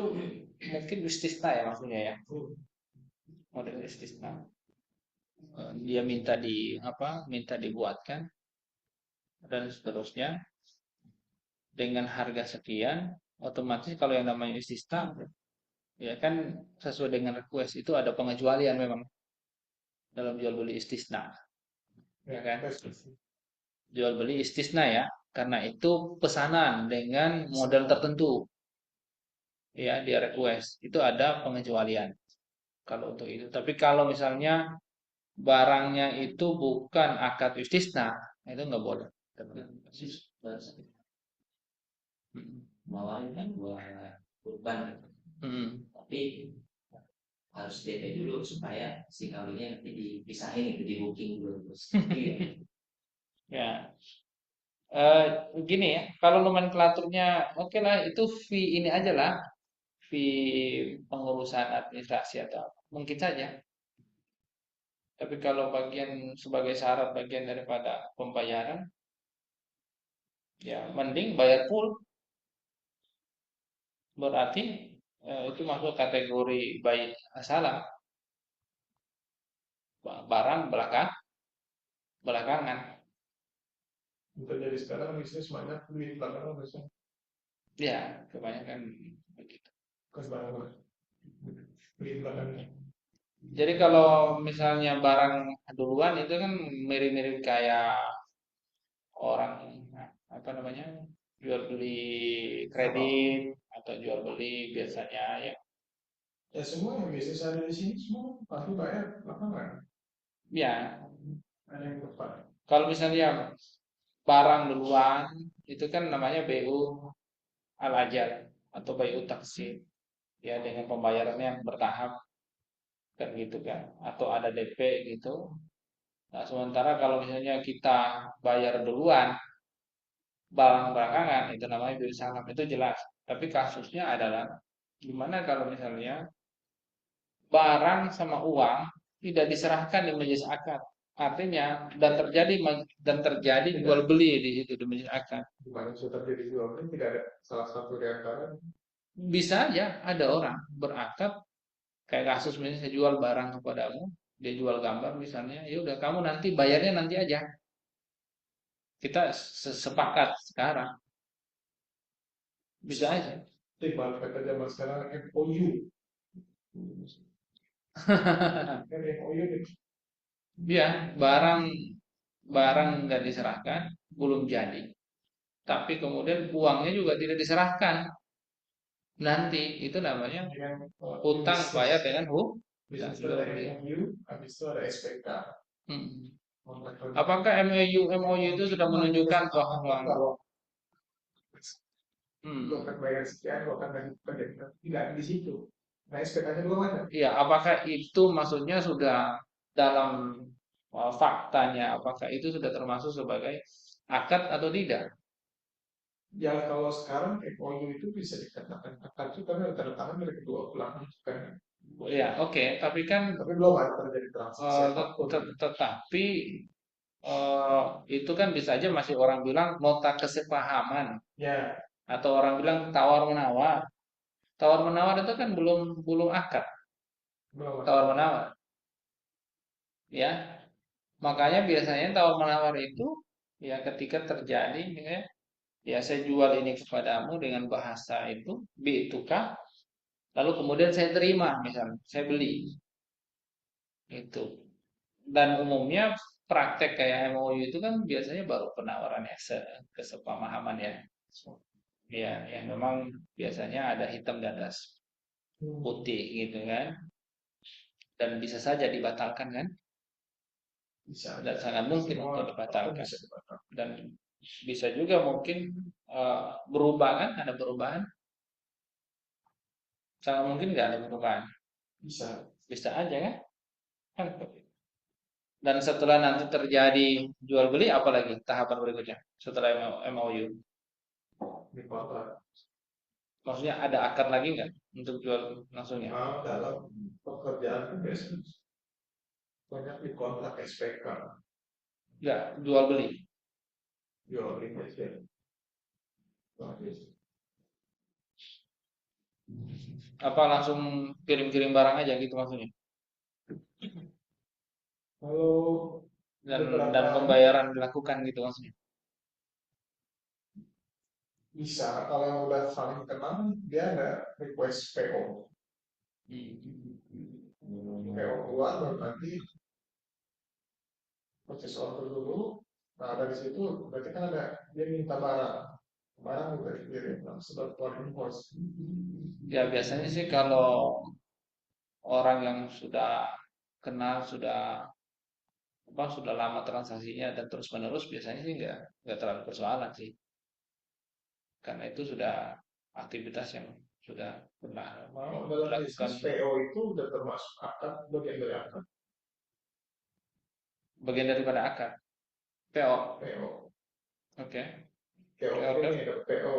mungkin istisna ya maksudnya ya, model istisna. Dia minta dibuatkan dan seterusnya dengan harga sekian, otomatis kalau yang namanya istisna, ya kan sesuai dengan request itu ada pengecualian memang dalam jual beli istisna, ya kan? Jual beli istisna ya, karena itu pesanan dengan model tertentu. Ya, dia request. Itu ada pengecualian kalau untuk itu. Tapi kalau misalnya barangnya itu bukan akad istisna, itu nggak boleh. Bawain kan buat kurban, tapi harus DP dulu supaya si kawinnya nanti dipisahin itu di booking dulu terus. Ya, gini ya, kalau nomenklaturnya oke lah, itu fee ini aja lah, fee pengurusan administrasi atau apa. Mungkin saja. Tapi kalau bagian sebagai syarat bagian daripada pembayaran, ya mending bayar full. Berarti itu masuk kategori bayi salah, barang belakangan. Untuk jadi sekarang bisnis banyak duit belakangan biasanya. Ya, kebanyakan begitu. Kas belakangan. Duit belakangan. Jadi kalau misalnya barang duluan itu kan mirip-mirip kayak orang apa namanya, jual beli kredit atau jual beli biasanya ya. Ya semua yang bisnis ada di sini semua pasti bayar belakangan. Ya, Ada yang tepat. kalau misalnya barang duluan itu kan namanya BU al-ajal atau BU taksir, ya dengan pembayarannya yang bertahap kan gitu kan, atau ada DP gitu. Nah, sementara kalau misalnya kita bayar duluan barang belakangan itu namanya bil salam, itu jelas. Tapi kasusnya adalah gimana kalau misalnya barang sama uang tidak diserahkan di majelis akad. Artinya dan terjadi jual beli di situ di majelis akad. Di mana sudah terjadi jual beli tidak ada salah satu di antara. Bisa aja ada orang berakad kayak kasus misalnya saya jual barang kepadamu, dia jual gambar misalnya, ya udah kamu nanti bayarnya nanti aja. Kita sepakat sekarang. Bisa aja. Timbal kata zaman sekarang MOU. Kan MOU nih. Ya, barang barang nggak diserahkan, belum jadi. Tapi kemudian uangnya juga tidak diserahkan. Nanti itu namanya Dengan utang bayar dengan bisnis itu ada MOU, habis itu ada SPK. Apakah MOU itu sudah menunjukkan bahwa Lo akan bayar sekian, lo akan bayar tidak di situ. Nah, SPK-nya dua mana? Iya, apakah itu maksudnya sudah dalam faktanya, apakah itu sudah termasuk sebagai akad atau tidak? Ya kalau sekarang MOU itu bisa dikatakan akad itu karena tanda tangan dari kedua belah kan. Ya, oke, tapi kan Tapi belum ada terjadi transaksi apapun. tetapi itu kan bisa aja masih orang bilang nota kesepahaman Ya, atau orang bilang tawar menawar. Tawar menawar itu kan belum akad, belum ada. tawar menawar. Ya, makanya biasanya tawar menawar itu ya ketika terjadi ya saya jual ini kepadamu dengan bahasa itu bi'tuka, lalu kemudian saya terima misalnya, saya beli itu. Dan umumnya praktek kayak MOU itu kan biasanya baru penawaran ya kesepamahaman ya. Ya, yang memang biasanya ada hitam di atas putih gitu kan. Dan bisa saja dibatalkan kan? Bisa. Dan sangat mungkin Semua untuk dibatalkan. bisa dibatalkan. Dan bisa juga mungkin berubah kan? Ada perubahan? Sangat mungkin nggak ada perubahan. Bisa. Bisa aja kan? Kan dan setelah nanti terjadi jual beli, apalagi tahapan berikutnya setelah MOU? Dikontrak. Maksudnya ada akad lagi nggak untuk jual langsungnya? Dalam pekerjaan itu biasanya banyak dikontrak SPK. Nggak, jual beli. Jual beli aja. Apa langsung kirim-kirim barang aja gitu maksudnya? Kalau Dan pembayaran dilakukan gitu maksudnya? bisa, kalau yang udah saling kenal, dia ada request PO. PO keluar, baru nanti proses order dulu, Nah, dari situ berarti kan ada dia minta barang udah dikirim langsung dapat invoice. Ya biasanya sih kalau orang yang sudah kenal, sudah lama transaksinya dan terus menerus, biasanya sih nggak terlalu persoalan sih, karena itu sudah aktivitas yang sudah pernah Kalau dalam dilakukan. bisnis PO itu udah termasuk akad bagian dari akad Bagian daripada akad PO. PO. Oke. PO PO. ini ada PO.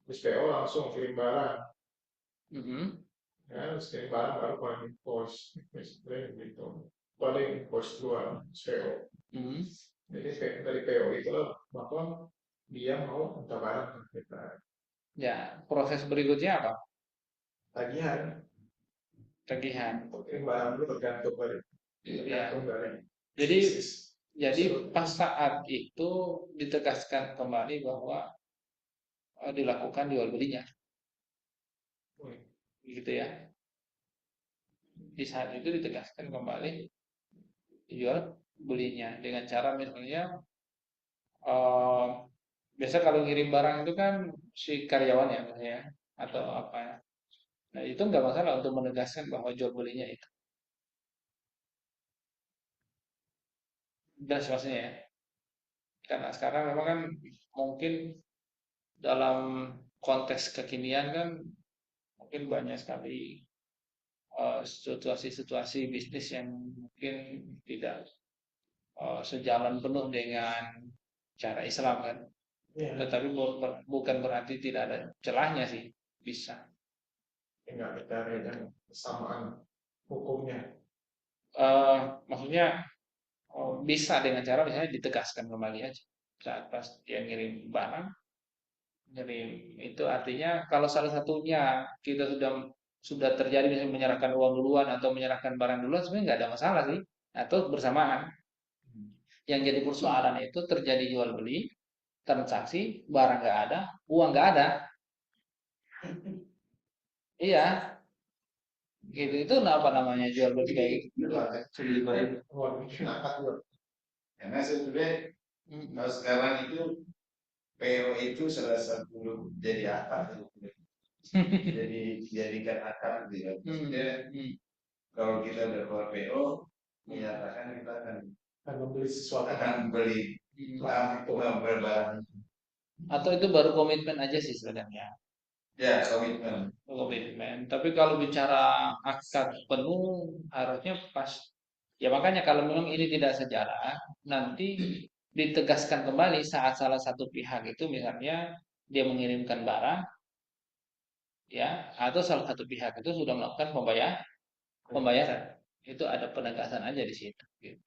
Terus PO langsung kirim barang. Mhm. Ya, terus kirim barang baru paling invoice. Misalnya gitu. Paling invoice dua PO. Mhm. Jadi dari PO itu bahwa dia mau minta barang ke kita. Ya, proses berikutnya apa? Tagihan. Tagihan. Kirim barang dulu tergantung Ya. dari Jadi bisnis. pas saat itu ditegaskan kembali bahwa dilakukan jual belinya, gitu ya. Di saat itu ditegaskan kembali jual belinya dengan cara misalnya, eh, biasa kalau ngirim barang itu kan si karyawan ya, misalnya, atau apa ya. Nah, itu nggak masalah untuk menegaskan bahwa jual belinya itu. Jelas maksudnya ya. Karena sekarang memang kan mungkin dalam konteks kekinian kan mungkin banyak sekali situasi-situasi bisnis yang mungkin tidak sejalan penuh dengan cara Islam kan. Ya, Tetapi bukan berarti tidak ada celahnya sih, bisa. tinggal cari yang kesamaan hukumnya. Maksudnya bisa dengan cara misalnya ditegaskan kembali aja saat pas dia ngirim barang, ngirim itu artinya kalau salah satunya kita sudah terjadi misalnya menyerahkan uang duluan atau menyerahkan barang duluan, sebenarnya nggak ada masalah sih, atau bersamaan. Yang jadi persoalan itu terjadi jual beli, transaksi, barang nggak ada, uang nggak ada. Iya, gitu itu apa namanya jual beli kayak gitu. Wah, ini akad juga. Karena sebenarnya kalau sekarang itu PO itu salah satu jadi akar, jadi dijadikan akar gitu. Maksudnya kalau kita berbuat PO menyatakan kita akan membeli sesuatu. akan beli barang. Atau itu baru komitmen aja sih sebenarnya. Ya, komitmen. Komitmen. Tapi kalau bicara akad penuh harusnya pas. Ya makanya kalau memang ini tidak sejalan, nanti ditegaskan kembali saat salah satu pihak itu misalnya dia mengirimkan barang, ya, atau salah satu pihak itu sudah melakukan pembayaran. Itu ada penegasan aja di situ. Gitu.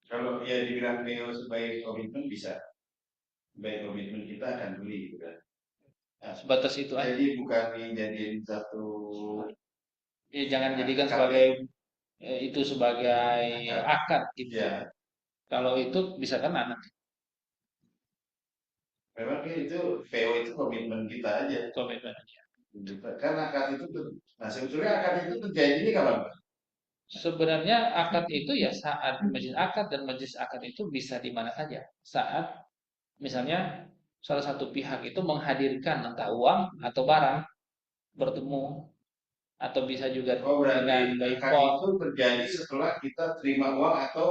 Kalau dia dibilang PO sebagai komitmen bisa, sebagai komitmen kita akan beli gitu kan. Nah, sebatas itu aja. Jadi bukan dijadiin satu. Ya, jangan jadikan sebagai itu sebagai akad gitu. Ya. Kalau itu bisa kan anak. Memang itu PO itu komitmen kita aja. Komitmen aja. Karena akad itu, nah sebetulnya akad itu terjadi ini kapan Pak? Sebenarnya akad itu ya saat majelis akad, dan majelis akad itu bisa di mana saja. Saat misalnya salah satu pihak itu menghadirkan entah uang atau barang bertemu, atau bisa juga dengan by akad phone. itu terjadi setelah kita terima uang atau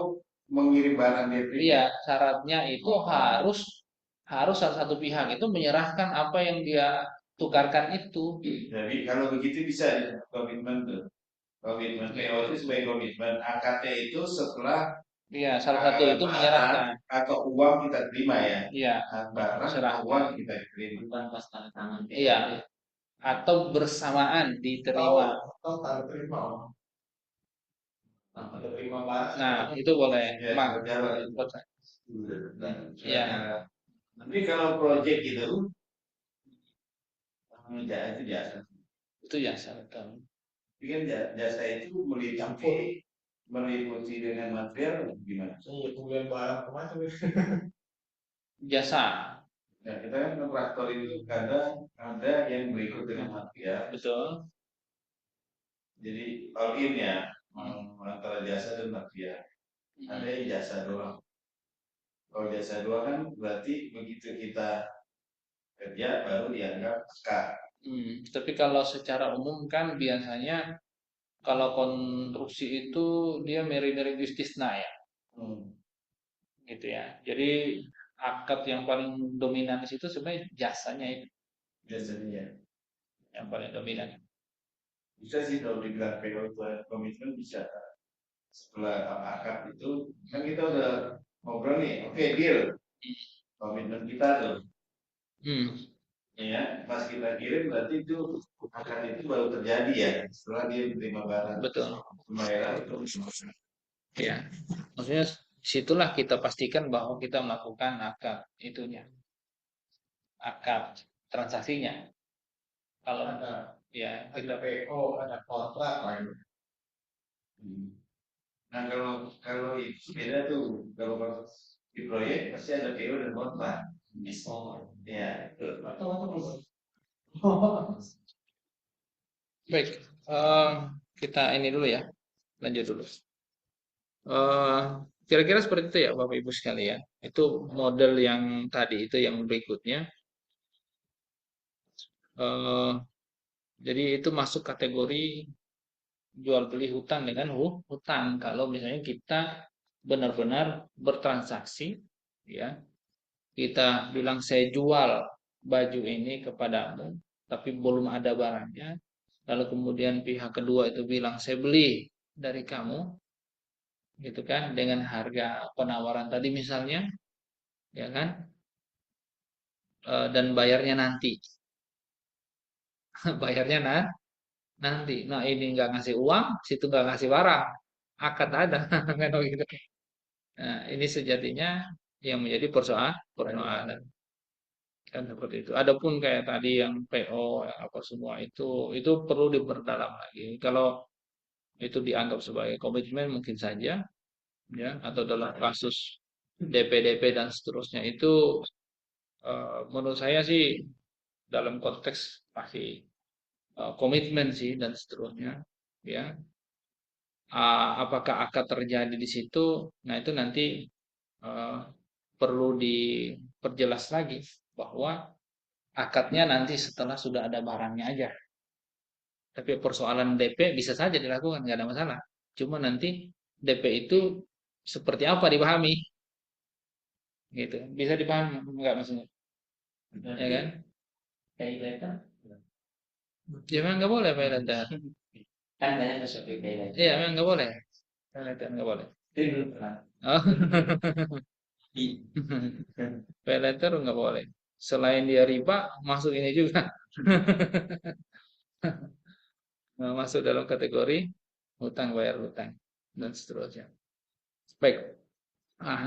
mengirim barang dia terima. Iya, syaratnya itu harus salah satu pihak itu menyerahkan apa yang dia tukarkan itu. Jadi kalau begitu bisa ya, komitmen tuh. Komitmen PO itu sebagai komitmen, AKT itu setelah Iya, salah satu itu menyerahkan atau uang kita terima ya. Iya, Barang atau uang kita terima. Bukan pas tanda tangan. Iya, atau bersamaan diterima. Atau tanda terima. Tanda terima barang. Nah, itu boleh. Ya, Mak. Ya. Tapi kalau project itu itu jasa. Itu jasa, betul. Bikin jasa itu meliputi dengan material gimana? Iya, kemudian barang macam itu. Jasa, Nah, kita kan kontraktor itu kadang ada yang berikut dengan material. betul. Jadi all in ya, antara jasa dan material. Ada yang jasa doang. Kalau jasa 2 kan berarti begitu kita kerja baru dianggap akad. Tapi kalau secara umum kan biasanya kalau konstruksi itu dia mirip-mirip istisna ya, gitu ya. Jadi akad yang paling dominan di situ sebenarnya jasanya itu Biasanya yang paling dominan. bisa sih kalau dibilang PO itu ada komitmen bisa. Setelah akad itu kan kita udah ngobrol nih, oke deal. Komitmen kita tuh. Ya, pas kita kirim berarti itu akad itu baru terjadi ya setelah dia menerima barang. Betul. Pembayaran. Ya, maksudnya situlah kita pastikan bahwa kita melakukan akad itunya, akad transaksinya. Kalau ya kita PO, ada kontrak lain. Nah kalau itu beda tuh, kalau di proyek pasti ada PO dan kontrak. Ya. baik, kita ini dulu ya, lanjut dulu. Kira-kira seperti itu ya Bapak Ibu sekalian. Itu model yang tadi itu yang berikutnya. Jadi itu masuk kategori jual beli hutang dengan hutang. Kalau misalnya kita benar-benar bertransaksi, ya kita bilang saya jual baju ini kepadamu, tapi belum ada barangnya. Lalu kemudian pihak kedua itu bilang saya beli dari kamu, gitu kan, dengan harga penawaran tadi misalnya, ya kan, dan bayarnya nanti, bayarnya nanti. Nah ini nggak ngasih uang, situ nggak ngasih barang, akad ada, kan gitu. Nah ini sejatinya yang menjadi persoalan. Kan seperti itu. Adapun kayak tadi yang PO yang apa semua itu perlu diperdalam lagi. Kalau itu dianggap sebagai komitmen mungkin saja ya, atau dalam kasus DP dan seterusnya itu menurut saya sih dalam konteks masih komitmen sih dan seterusnya ya. Apakah akad terjadi di situ? Nah itu nanti uh, perlu diperjelas lagi bahwa akadnya nanti setelah sudah ada barangnya aja. Tapi persoalan DP bisa saja dilakukan, nggak ada masalah. Cuma nanti DP itu seperti apa dipahami, gitu. Bisa dipahami nggak maksudnya? Ya kan? Pay letter Ya memang nggak boleh pay letter. kan banyak masuk pay letter. Iya memang nggak boleh. Pay letter nggak boleh. Itu pernah. Oh. Pay letter nggak boleh. Selain dia riba, masuk ini juga. Masuk dalam kategori hutang bayar hutang dan seterusnya. Baik.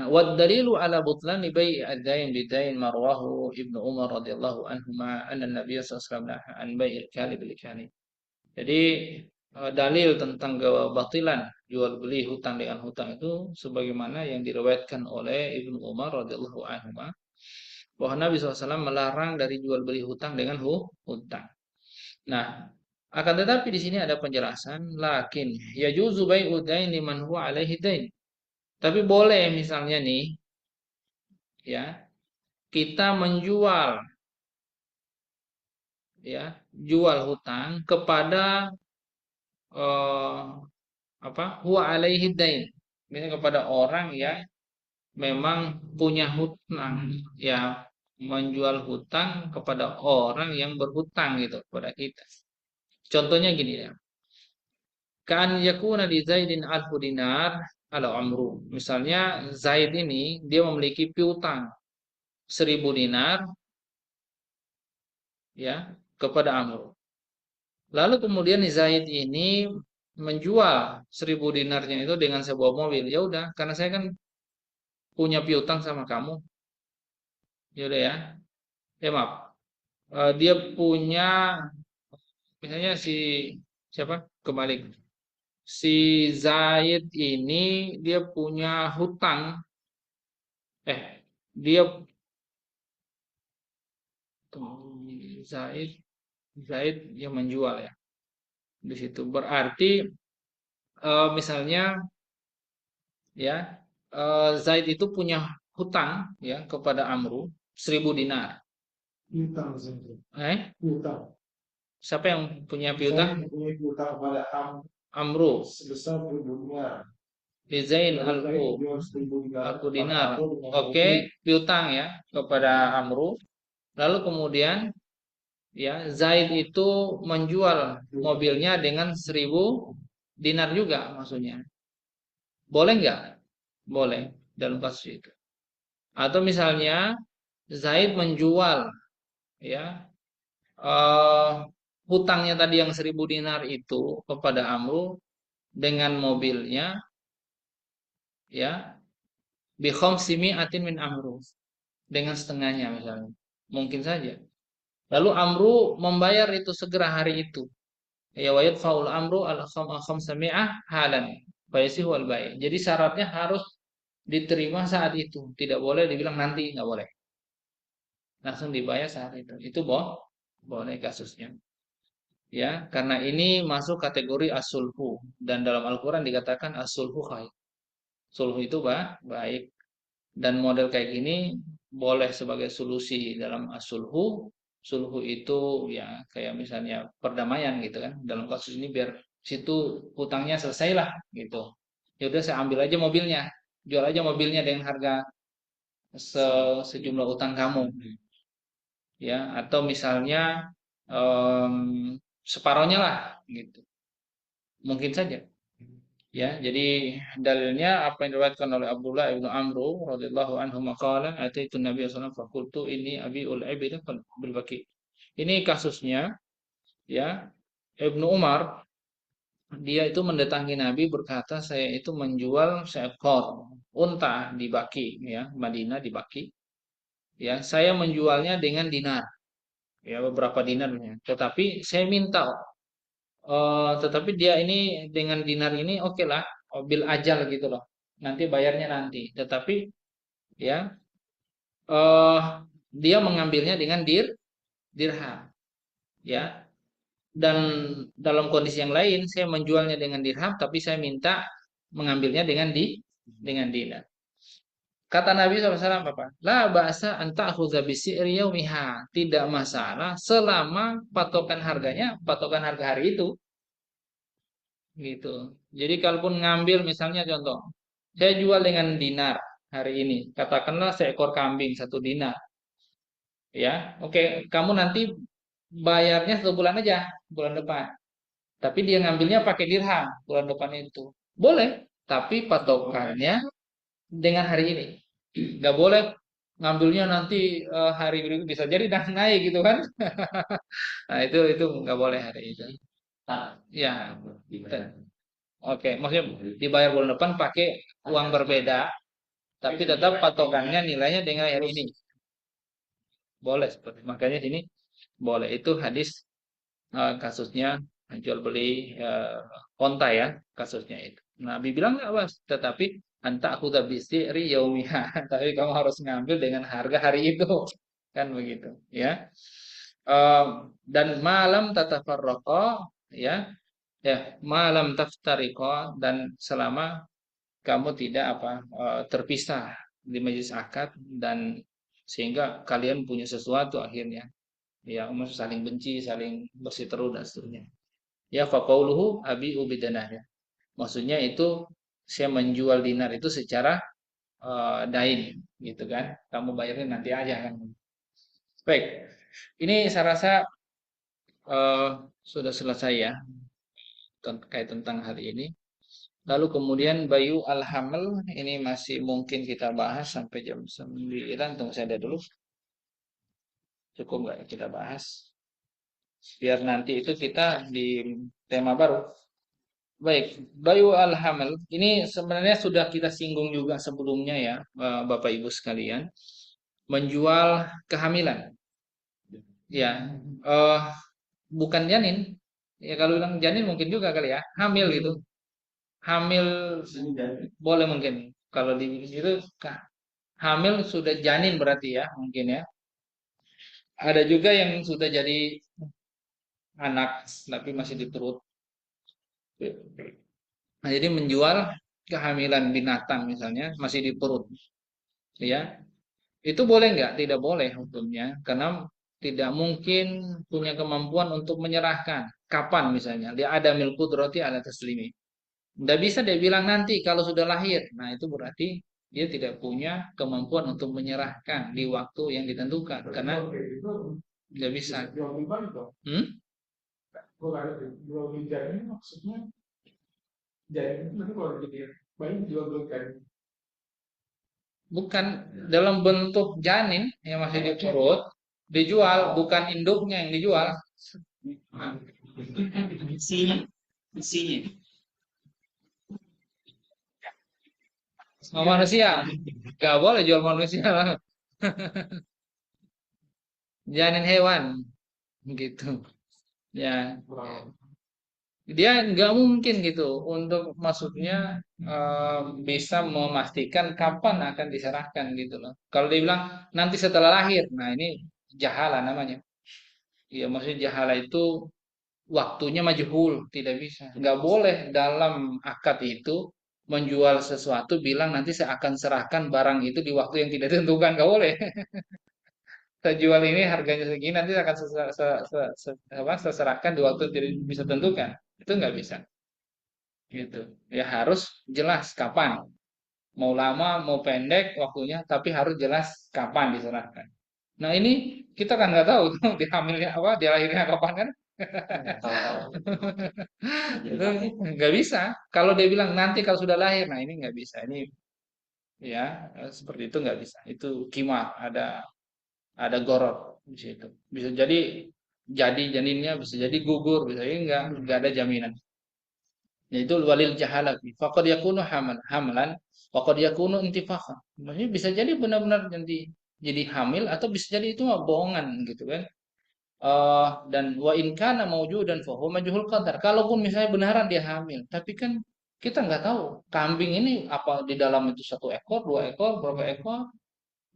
Wad dalilu ala butlani bai'i ad-dain bidain marwahu Ibnu Umar radhiyallahu anhuma anna Nabiy sallallahu alaihi wasallam nahaa an bai'il kali bil kali. Jadi dalil tentang kebatilan jual beli hutang dengan hutang itu sebagaimana yang diriwayatkan oleh Ibnu Umar radhiyallahu anhuma bahwa Nabi SAW melarang dari jual beli hutang dengan hutang. Nah, akan tetapi di sini ada penjelasan, lakin yajuzu bai'u dain liman huwa alaihi dain. Tapi boleh misalnya nih, ya, kita menjual, ya, jual hutang kepada apa? Huwa alaihi dain. Misalnya kepada orang yang memang punya hutang, ya, menjual hutang kepada orang yang berhutang gitu kepada kita. Contohnya gini ya. Kan yakuna li Zaidin alfu dinar ala amru. Misalnya Zaid ini dia memiliki piutang 1.000 dinar ya kepada Amr. Lalu kemudian Zaid ini menjual 1.000 dinarnya itu dengan sebuah mobil. Ya udah, karena saya kan punya piutang sama kamu. Ya udah ya. Ya maaf. Dia punya misalnya si siapa? Kembali. Si Zaid ini dia punya hutang. Dia Zaid Zaid yang menjual ya. Di situ berarti misalnya ya Zaid itu punya hutang ya kepada Amru 1000 dinar. Hutang saja. Hutang. Siapa yang punya Saya piutang? mempunyai hutang pada Amru sebesar 1000 dinar. Lizain Lalu saya alfu jual 1000 dinar. aku Maka dinar. aku dengan Oke, mobil piutang ya kepada Amru. Lalu kemudian ya Zaid itu menjual mobilnya dengan 1000 dinar juga maksudnya. Boleh nggak? Boleh dalam kasus itu. Atau misalnya Zaid menjual ya hutangnya tadi yang 1000 dinar itu kepada Amru dengan mobilnya ya bi khamsimi'atin min Amru dengan setengahnya misalnya. Mungkin saja. Lalu Amru membayar itu segera hari itu. Ya wayat faul Amru al khamsami'ah halan. Bayasi wal bay. Jadi syaratnya harus diterima saat itu. Tidak boleh dibilang nanti, nggak boleh. Langsung dibayar saat itu. Itu boleh kasusnya. Ya, karena ini masuk kategori as-sulhu dan dalam Al-Qur'an dikatakan as-sulhu khair. Sulhu itu baik dan model kayak gini boleh sebagai solusi dalam as-sulhu. Sulhu itu ya kayak misalnya perdamaian gitu kan. Dalam kasus ini biar situ hutangnya selesailah gitu. Ya udah saya ambil aja mobilnya. Jual aja mobilnya dengan harga sejumlah utang kamu. Ya, atau misalnya separohnya lah gitu. Mungkin saja. Ya, jadi dalilnya apa yang diriwayatkan oleh Abdullah ibnu Amru radhiyallahu anhu maqala ataitu Nabi sallallahu alaihi wasallam faqultu inni abiul ibn bil baqi. Ini kasusnya ya Ibnu Umar dia itu mendatangi Nabi berkata saya itu menjual seekor unta di Baki ya Madinah di Baki ya saya menjualnya dengan dinar ya beberapa dinarnya tetapi saya minta tetapi dia ini dengan dinar ini oke lah bil ajal gitu loh nanti bayarnya nanti tetapi ya eh dia mengambilnya dengan dirham ya dan dalam kondisi yang lain saya menjualnya dengan dirham tapi saya minta mengambilnya dengan dinar. Kata Nabi SAW apa? La ba'sa anta akhudha bisi'ri yaumiha. Tidak masalah selama patokan harganya patokan harga hari itu. Gitu. Jadi kalaupun ngambil misalnya contoh, saya jual dengan dinar hari ini. Katakanlah seekor kambing 1 dinar. Ya, oke. Kamu nanti bayarnya 1 bulan aja, bulan depan. Tapi dia ngambilnya pakai dirham bulan depan itu. Boleh, tapi patokannya dengan hari ini. Nggak boleh ngambilnya nanti hari berikut bisa jadi naik gitu kan. Nah, itu nggak boleh hari itu. Ya. Oke, maksudnya dibayar bulan depan pakai uang berbeda, tapi tetap patokannya nilainya dengan hari ini. Boleh seperti makanya sini boleh itu hadis kasusnya jual beli onta ya kasusnya itu. Nabi bilang nggak was, tetapi anta aku ri yaumiha. Tapi kamu harus ngambil dengan harga hari itu kan begitu ya. Dan malam tatafarraqa ya ya malam taftariqa dan selama kamu tidak terpisah di majelis akad dan sehingga kalian punya sesuatu akhirnya ya maksud saling benci saling bersiteru dan seterusnya ya faqauluhu abi ubidanah ya maksudnya itu saya menjual dinar itu secara dain gitu kan kamu bayarnya nanti aja kan baik ini saya rasa eh, sudah selesai ya terkait tentang hari ini lalu kemudian bayu al-haml ini masih mungkin kita bahas sampai jam 9 tunggu saya lihat dulu cukup nggak kita bahas biar nanti itu kita di tema baru. Baik, bayu al-haml ini sebenarnya sudah kita singgung juga sebelumnya ya, Bapak Ibu sekalian, menjual kehamilan. Ya, bukan janin. Ya kalau bilang janin mungkin juga kali ya, hamil gitu. Hamil boleh mungkin. Kalau di itu hamil sudah janin berarti ya, mungkin ya. Ada juga yang sudah jadi anak tapi masih di perut. Nah, jadi menjual kehamilan binatang misalnya masih di perut. ya. Itu boleh nggak? Tidak boleh hukumnya, karena tidak mungkin punya kemampuan untuk menyerahkan. Kapan misalnya? Dia ada milku roti ada taslimi. Tidak bisa dia bilang nanti kalau sudah lahir. Nah itu berarti dia tidak punya kemampuan untuk menyerahkan di waktu yang ditentukan. Karena Kalau kayak gitu tidak bisa. jual beli bayi dong. Hmm? Kalau ada jual beli janin maksudnya janin itu nanti kalau jadi bayi jual beli kan. Bukan dalam bentuk janin yang masih di perut dijual, bukan induknya yang dijual. Isinya. Sama manusia, nggak boleh jual manusia lah. Janin hewan, gitu. Ya, dia nggak mungkin gitu untuk maksudnya bisa memastikan kapan akan diserahkan gitu loh. Kalau dia bilang nanti setelah lahir, nah ini jahala namanya. Ya maksudnya jahala itu waktunya majhul, tidak bisa. Nggak boleh dalam akad itu menjual sesuatu bilang nanti saya akan serahkan barang itu di waktu yang tidak ditentukan, nggak boleh. Saya jual ini harganya segini nanti akan saya serahkan di waktu yang tidak bisa tentukan. Itu nggak bisa. Gitu. Ya harus jelas kapan. Mau lama, mau pendek waktunya, tapi harus jelas kapan diserahkan. Nah ini kita kan nggak tahu tuh dihamilnya apa, dilahirnya kapan kan? Itu nggak bisa. Kalau dia bilang nanti kalau sudah lahir, nah ini nggak bisa. Ini ya seperti itu nggak bisa. Itu kimah, ada goror di situ. Bisa jadi janinnya, bisa jadi gugur, bisa jadi nggak ada jaminan. Yaitu walil jahalat. Faqad yakunu hamlan, faqad yakunu intifakhan. Maksudnya bisa jadi benar-benar jadi hamil atau bisa jadi itu mah bohongan gitu kan. Dan wa in kana mawjudan fa huwa majhul qadar. Kalaupun misalnya benaran dia hamil, tapi kan kita nggak tahu kambing ini apa di dalam itu 1 ekor, 2 ekor, berapa ekor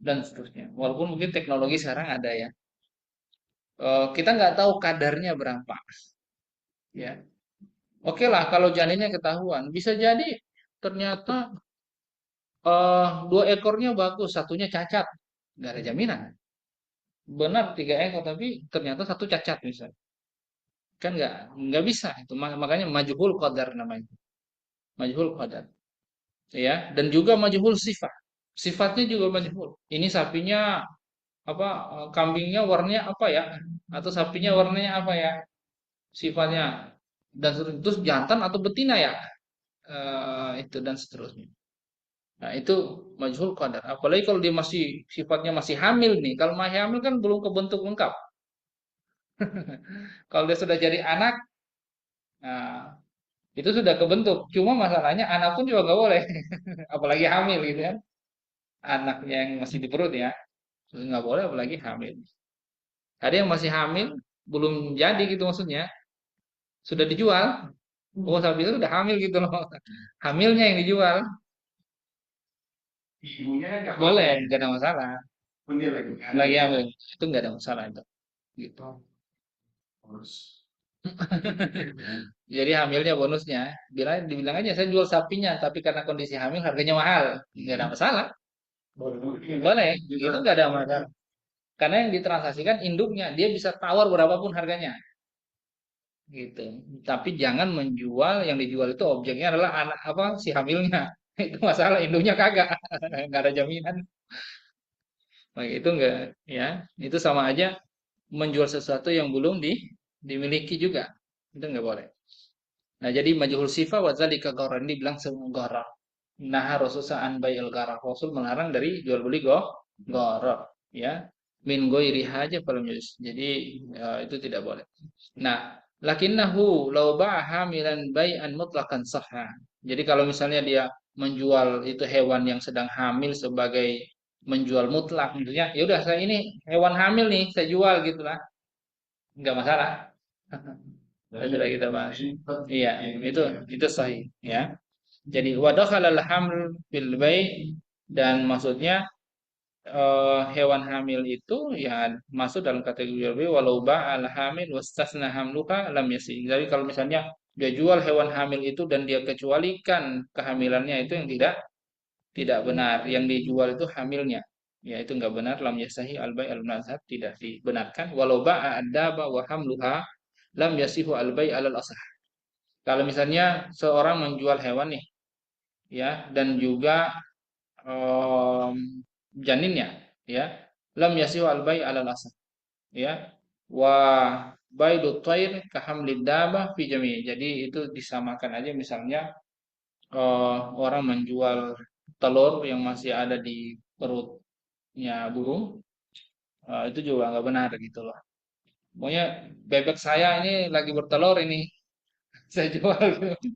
dan seterusnya. Walaupun mungkin teknologi sekarang ada ya. Kita nggak tahu kadarnya berapa. Ya, oke lah kalau janinnya ketahuan, bisa jadi ternyata 2 ekornya bagus, satunya cacat, nggak ada jaminan. Benar 3 ekor tapi ternyata satu cacat misalnya, kan nggak bisa itu. Makanya majhul qadar namanya, majhul qadar, ya. Dan juga majhul sifat, sifatnya juga majhul. Ini sapinya apa, kambingnya warnanya apa ya, atau sapinya warnanya apa ya, sifatnya dan terus jantan atau betina ya, itu dan seterusnya. Nah, itu majhul qadar. Apalagi kalau dia masih sifatnya masih hamil nih. Kalau masih hamil kan belum kebentuk lengkap. Kalau dia sudah jadi anak, nah, itu sudah kebentuk. Cuma masalahnya anak pun juga nggak boleh. Apalagi hamil gitu kan. Anaknya yang masih di perut ya. Terus nggak boleh apalagi hamil. Ada yang masih hamil, belum jadi gitu maksudnya. Sudah dijual. Oh, sapi itu udah hamil gitu loh. Hamilnya yang dijual. Ibunya kan nggak Boleh, nggak ada masalah. pun dia lagi kan. Lagi hamil. Itu nggak ada masalah itu. Gitu. Terus Jadi hamilnya bonusnya, dibilang aja saya jual sapinya, tapi karena kondisi hamil harganya mahal, nggak ada masalah, boleh, itu nggak ada masalah. Karena yang ditransaksikan induknya, dia bisa tawar berapapun harganya, gitu. Tapi jangan menjual, yang dijual itu objeknya adalah anak apa si hamilnya, itu masalah induknya kagak, nggak ada jaminan. Nah, itu enggak, ya, itu sama aja menjual sesuatu yang belum dimiliki juga, itu nggak boleh. Nah, jadi majhul sifat wa dzalika gharar, ini bilang semua gharar. Nah, Rasulullah an bai'il gharar. Rasul melarang dari jual beli gharar, ya. Min ghairi haja falam yajuz. Jadi itu tidak boleh. Nah, lakinnahu law ba'a hamilan bai'an mutlaqan sahha. Jadi kalau misalnya dia menjual itu hewan yang sedang hamil sebagai menjual mutlak, maksudnya ya udah saya ini hewan hamil nih, saya jual gitulah. Enggak masalah. Sudah kita bahas. Iya, itu sahih ya. Jadi wadakhalal haml fil bai', dan maksudnya hewan hamil itu ya masuk dalam kategori jual beli walau ba'al hamil wastasna hamluka lam yasi. Jadi kalau misalnya dia jual hewan hamil itu dan dia kecualikan kehamilannya, itu yang tidak benar. Yang dijual itu hamilnya. Ya itu nggak benar. Lam yasahi al-bai' al-mazhab tidak dibenarkan. Walau ba'a ad-daba wa hamluha lam yasihu al-bai' alal asah. Kalau misalnya seorang menjual hewan nih, ya, dan juga janinnya, ya, lam yasihu al-bai' alal asah, ya. Wa baidut thair ka hamlid dabah fi jami'. Jadi itu disamakan aja misalnya orang menjual telur yang masih ada di perutnya burung, itu juga nggak benar gitu loh. Pokoknya bebek saya ini lagi bertelur ini, saya jual gitu.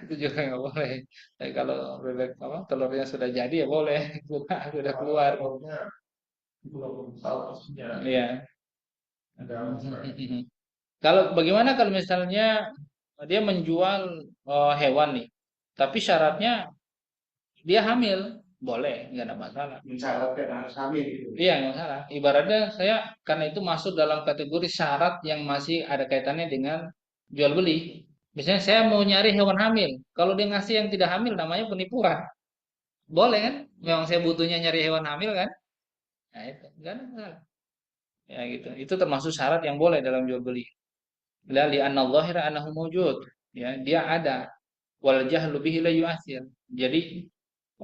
Itu juga nggak boleh. Tapi kalau bebek apa telurnya sudah jadi ya boleh, sudah keluar. Pokoknya belum tahu maksudnya. Iya. Ada masalah. Kalau bagaimana kalau misalnya dia menjual hewan nih, tapi syaratnya dia hamil, boleh, nggak ada masalah. Mensyaratkan harus hamil gitu. Iya, nggak masalah. Ibaratnya saya karena itu masuk dalam kategori syarat yang masih ada kaitannya dengan jual beli. Misalnya saya mau nyari hewan hamil, kalau dia ngasih yang tidak hamil namanya penipuan. Boleh kan? Memang saya butuhnya nyari hewan hamil kan? Nah itu, nggak ada masalah. Ya gitu. Itu termasuk syarat yang boleh dalam jual beli. La li anna dhahira annahu mawjud. Ya, dia ada. Wal jahlu bihi la yu'athir. Jadi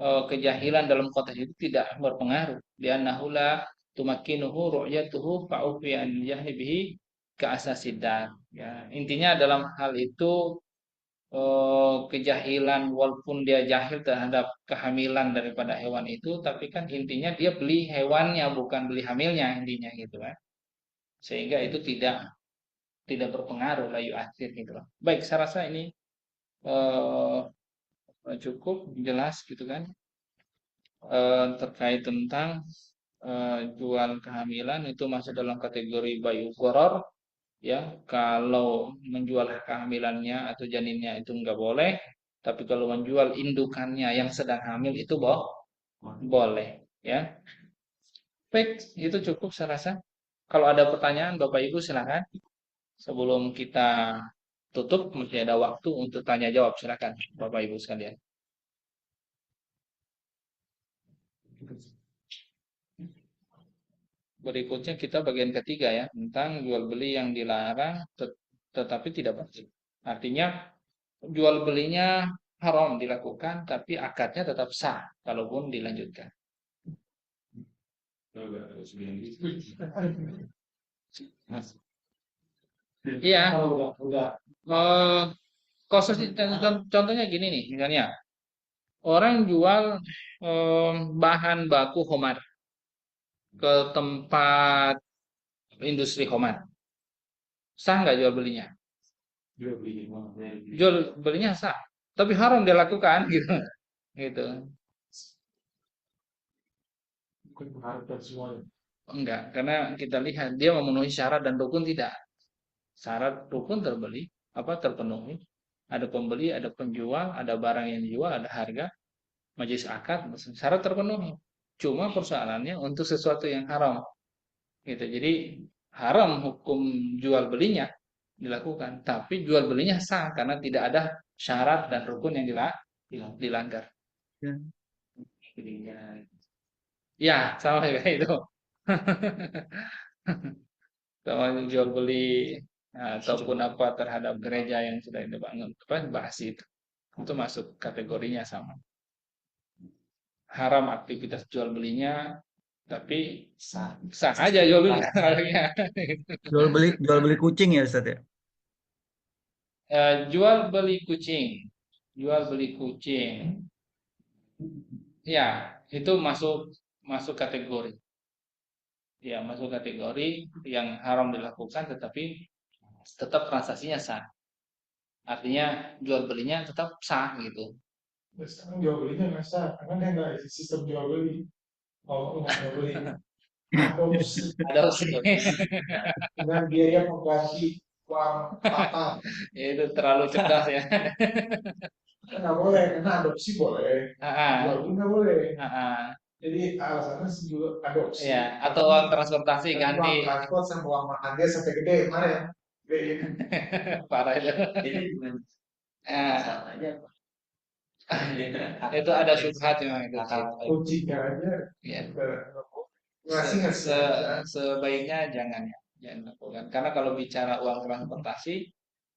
kejahilan dalam konteks itu tidak berpengaruh. Dia nahula tumakinuhu ru'yatuhu fa'ufi an jahli bihi ke asasidan. Ya, intinya dalam hal itu kejahilan walaupun dia jahil terhadap kehamilan daripada hewan itu, tapi kan intinya dia beli hewannya bukan beli hamilnya intinya gitu kan. Sehingga itu tidak berpengaruh la yu'athir gitu loh. Baik, saya rasa ini eh, cukup jelas gitu kan. Terkait tentang jual kehamilan itu masuk dalam kategori bayu goror, ya. Kalau menjual kehamilannya atau janinnya itu nggak boleh, tapi kalau menjual indukannya yang sedang hamil itu boleh, ya. Baik, itu cukup saya rasa. Kalau ada pertanyaan Bapak Ibu silakan. Sebelum kita tutup masih ada waktu untuk tanya jawab, silakan Bapak Ibu sekalian. Berikutnya kita bagian ketiga ya, tentang jual beli yang dilarang tetapi tidak wajib. Artinya jual belinya haram dilakukan tapi akadnya tetap sah kalaupun dilanjutkan. Iya. Kasus contohnya gini nih, misalnya orang jual bahan baku homar ke tempat industri homar, sah nggak jual belinya? Jual belinya sah, tapi haram dia lakukan gitu, gitu. Enggak, karena kita lihat dia memenuhi syarat dan rukun tidak. Syarat rukun terpenuhi. Ada pembeli, ada penjual, ada barang yang dijual, ada harga, majelis akad, syarat terpenuhi. Cuma persoalannya untuk sesuatu yang haram. Gitu. Jadi haram hukum jual belinya dilakukan, tapi jual belinya sah karena tidak ada syarat dan rukun yang dilanggar. Ya, sama kayak itu. Sama jual beli ataupun apa terhadap gereja yang sudah dibangun, bahas itu masuk kategorinya sama. Haram aktivitas jual belinya, tapi sah aja jual belinya. Jual beli kucing ya Ustaz ya? Jual beli kucing, ya itu masuk kategori, ya masuk kategori yang haram dilakukan, tetapi tetap transaksinya sah. Artinya jual belinya tetap sah gitu. Sekarang jual belinya nggak sah, karena dia nggak ada sistem jual beli. Kalau nggak jual beli, Adopsi. dengan biaya pengganti uang patah. Itu terlalu cerdas ya. Nggak boleh, karena adopsi boleh, jual beli nggak boleh. Jadi alasannya juga adopsi. Ya, atau uang transportasi ganti. Uang transport sama uang makan dia sampai gede kemarin. Parah itu. Jadi bukan masalahnya Itu ada syubhat memang itu. Kucingnya aja Ya. ngasih aja. Sebaiknya jangan ya, jangan lakukan. Karena kalau bicara uang transportasi,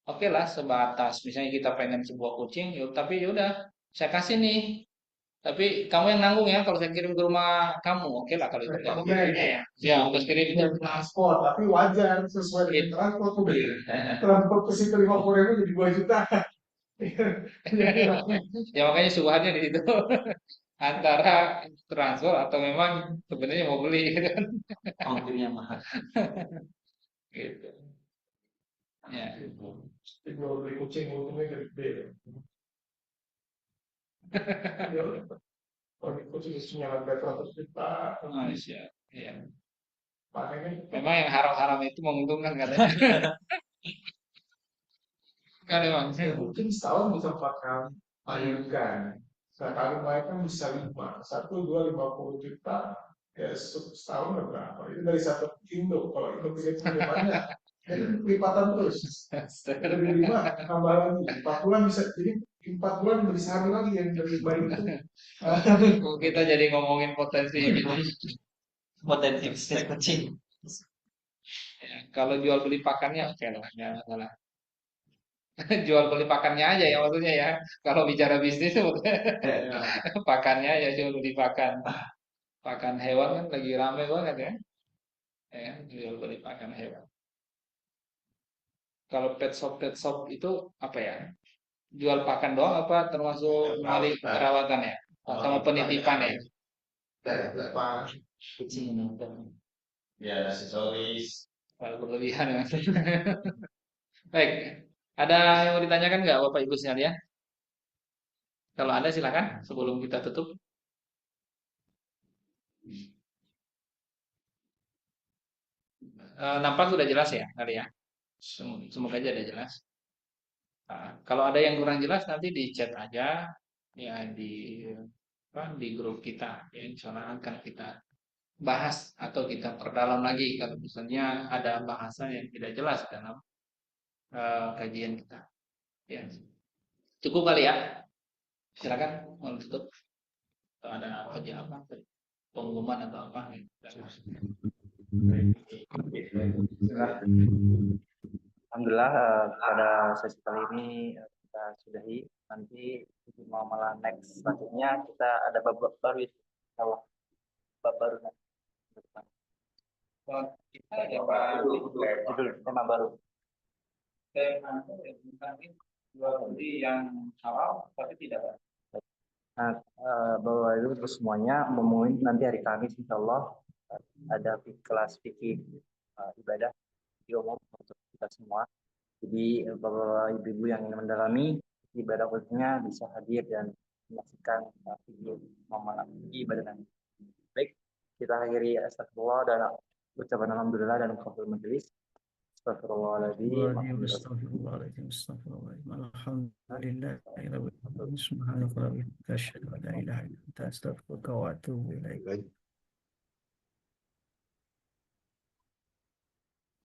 oke lah sebatas. Misalnya kita pengen sebuah kucing, yuk, tapi yaudah saya kasih nih. Tapi kamu yang nanggung ya kalau saya kirim ke rumah kamu, oke lah kalau itu. Ya, ongkos kirim itu. Transport, tapi wajar sesuai dengan transport tuh. Transport ke situ 50.000 jadi 2 juta. Ya makanya subhannya di situ antara transfer atau memang sebenarnya mau beli gitu kan. Ongkirnya mahal. Gitu. Ya. Kalau beli kucing untungnya gede. Kalau beli kucing isinya harga 100 juta. Masya. Ya. Makanya Memang yang haram-haram itu menguntungkan katanya. Kan memang. kucing setahun bisa 4 kali melahirkan. Sekali melahirkan bisa 5. 1, 2, 50 juta. Ya setahun berapa? Itu dari satu induk. Kalau induk ini punya banyak. Jadi lipatan terus. Dari 5 tambah lagi. 4 bulan bisa. Jadi 4 bulan beli sehari lagi yang dari bayi itu. Kita jadi ngomongin potensi gitu. Potensi bisnis kucing. Ya, kalau jual beli pakannya oke lah, nggak masalah. Jual beli pakannya aja ya maksudnya ya. Kalau bicara bisnis sebetulnya pakannya ya jual beli pakan. Pakan hewan kan lagi rame banget ya. Ya, jual beli pakan hewan. Kalau pet shop itu apa ya? Jual pakan doang apa termasuk melalui perawatan ya? Sama penitipan ya? Kucing nonton. Ya, aksesoris. Kalau berlebihan ya. Baik, ada yang mau ditanyakan nggak Bapak Ibu sekalian? Kalau ada silakan sebelum kita tutup. Nampak sudah jelas ya kali ya? Semoga aja ada jelas. Nah, kalau ada yang kurang jelas nanti di chat aja ya di grup kita ya insya Allah akan kita bahas atau kita perdalam lagi kalau misalnya ada bahasan yang tidak jelas dalam kajian kita. Ya. Cukup kali ya. Silakan mau tutup. Atau ada apa pengumuman atau apa? Alhamdulillah pada sesi kali ini kita sudahi. Nanti mau malah next selanjutnya kita ada bab baru kalau bab baru nanti. Kita ada baru Judul tema baru. Jual beli yang halal tapi tidak. Nah, Bapak Ibu terus semuanya ngomongin nanti hari Kamis insya Allah ada kelas fikih ibadah di umum untuk kita semua. Jadi Bapak Ibu yang ingin mendalami ibadah khususnya bisa hadir dan menyaksikan video malam ibadah nanti. Baik, kita akhiri astagfirullah dan ucapan alhamdulillah dan kafir majelis. Astagfirullahaladzim. Astagfirullahaladzim. Astagfirullahaladzim. Alhamdulillah. Subhanallah. Asyhadu an la ilaha illa anta astaghfiruka wa atubu ilaik.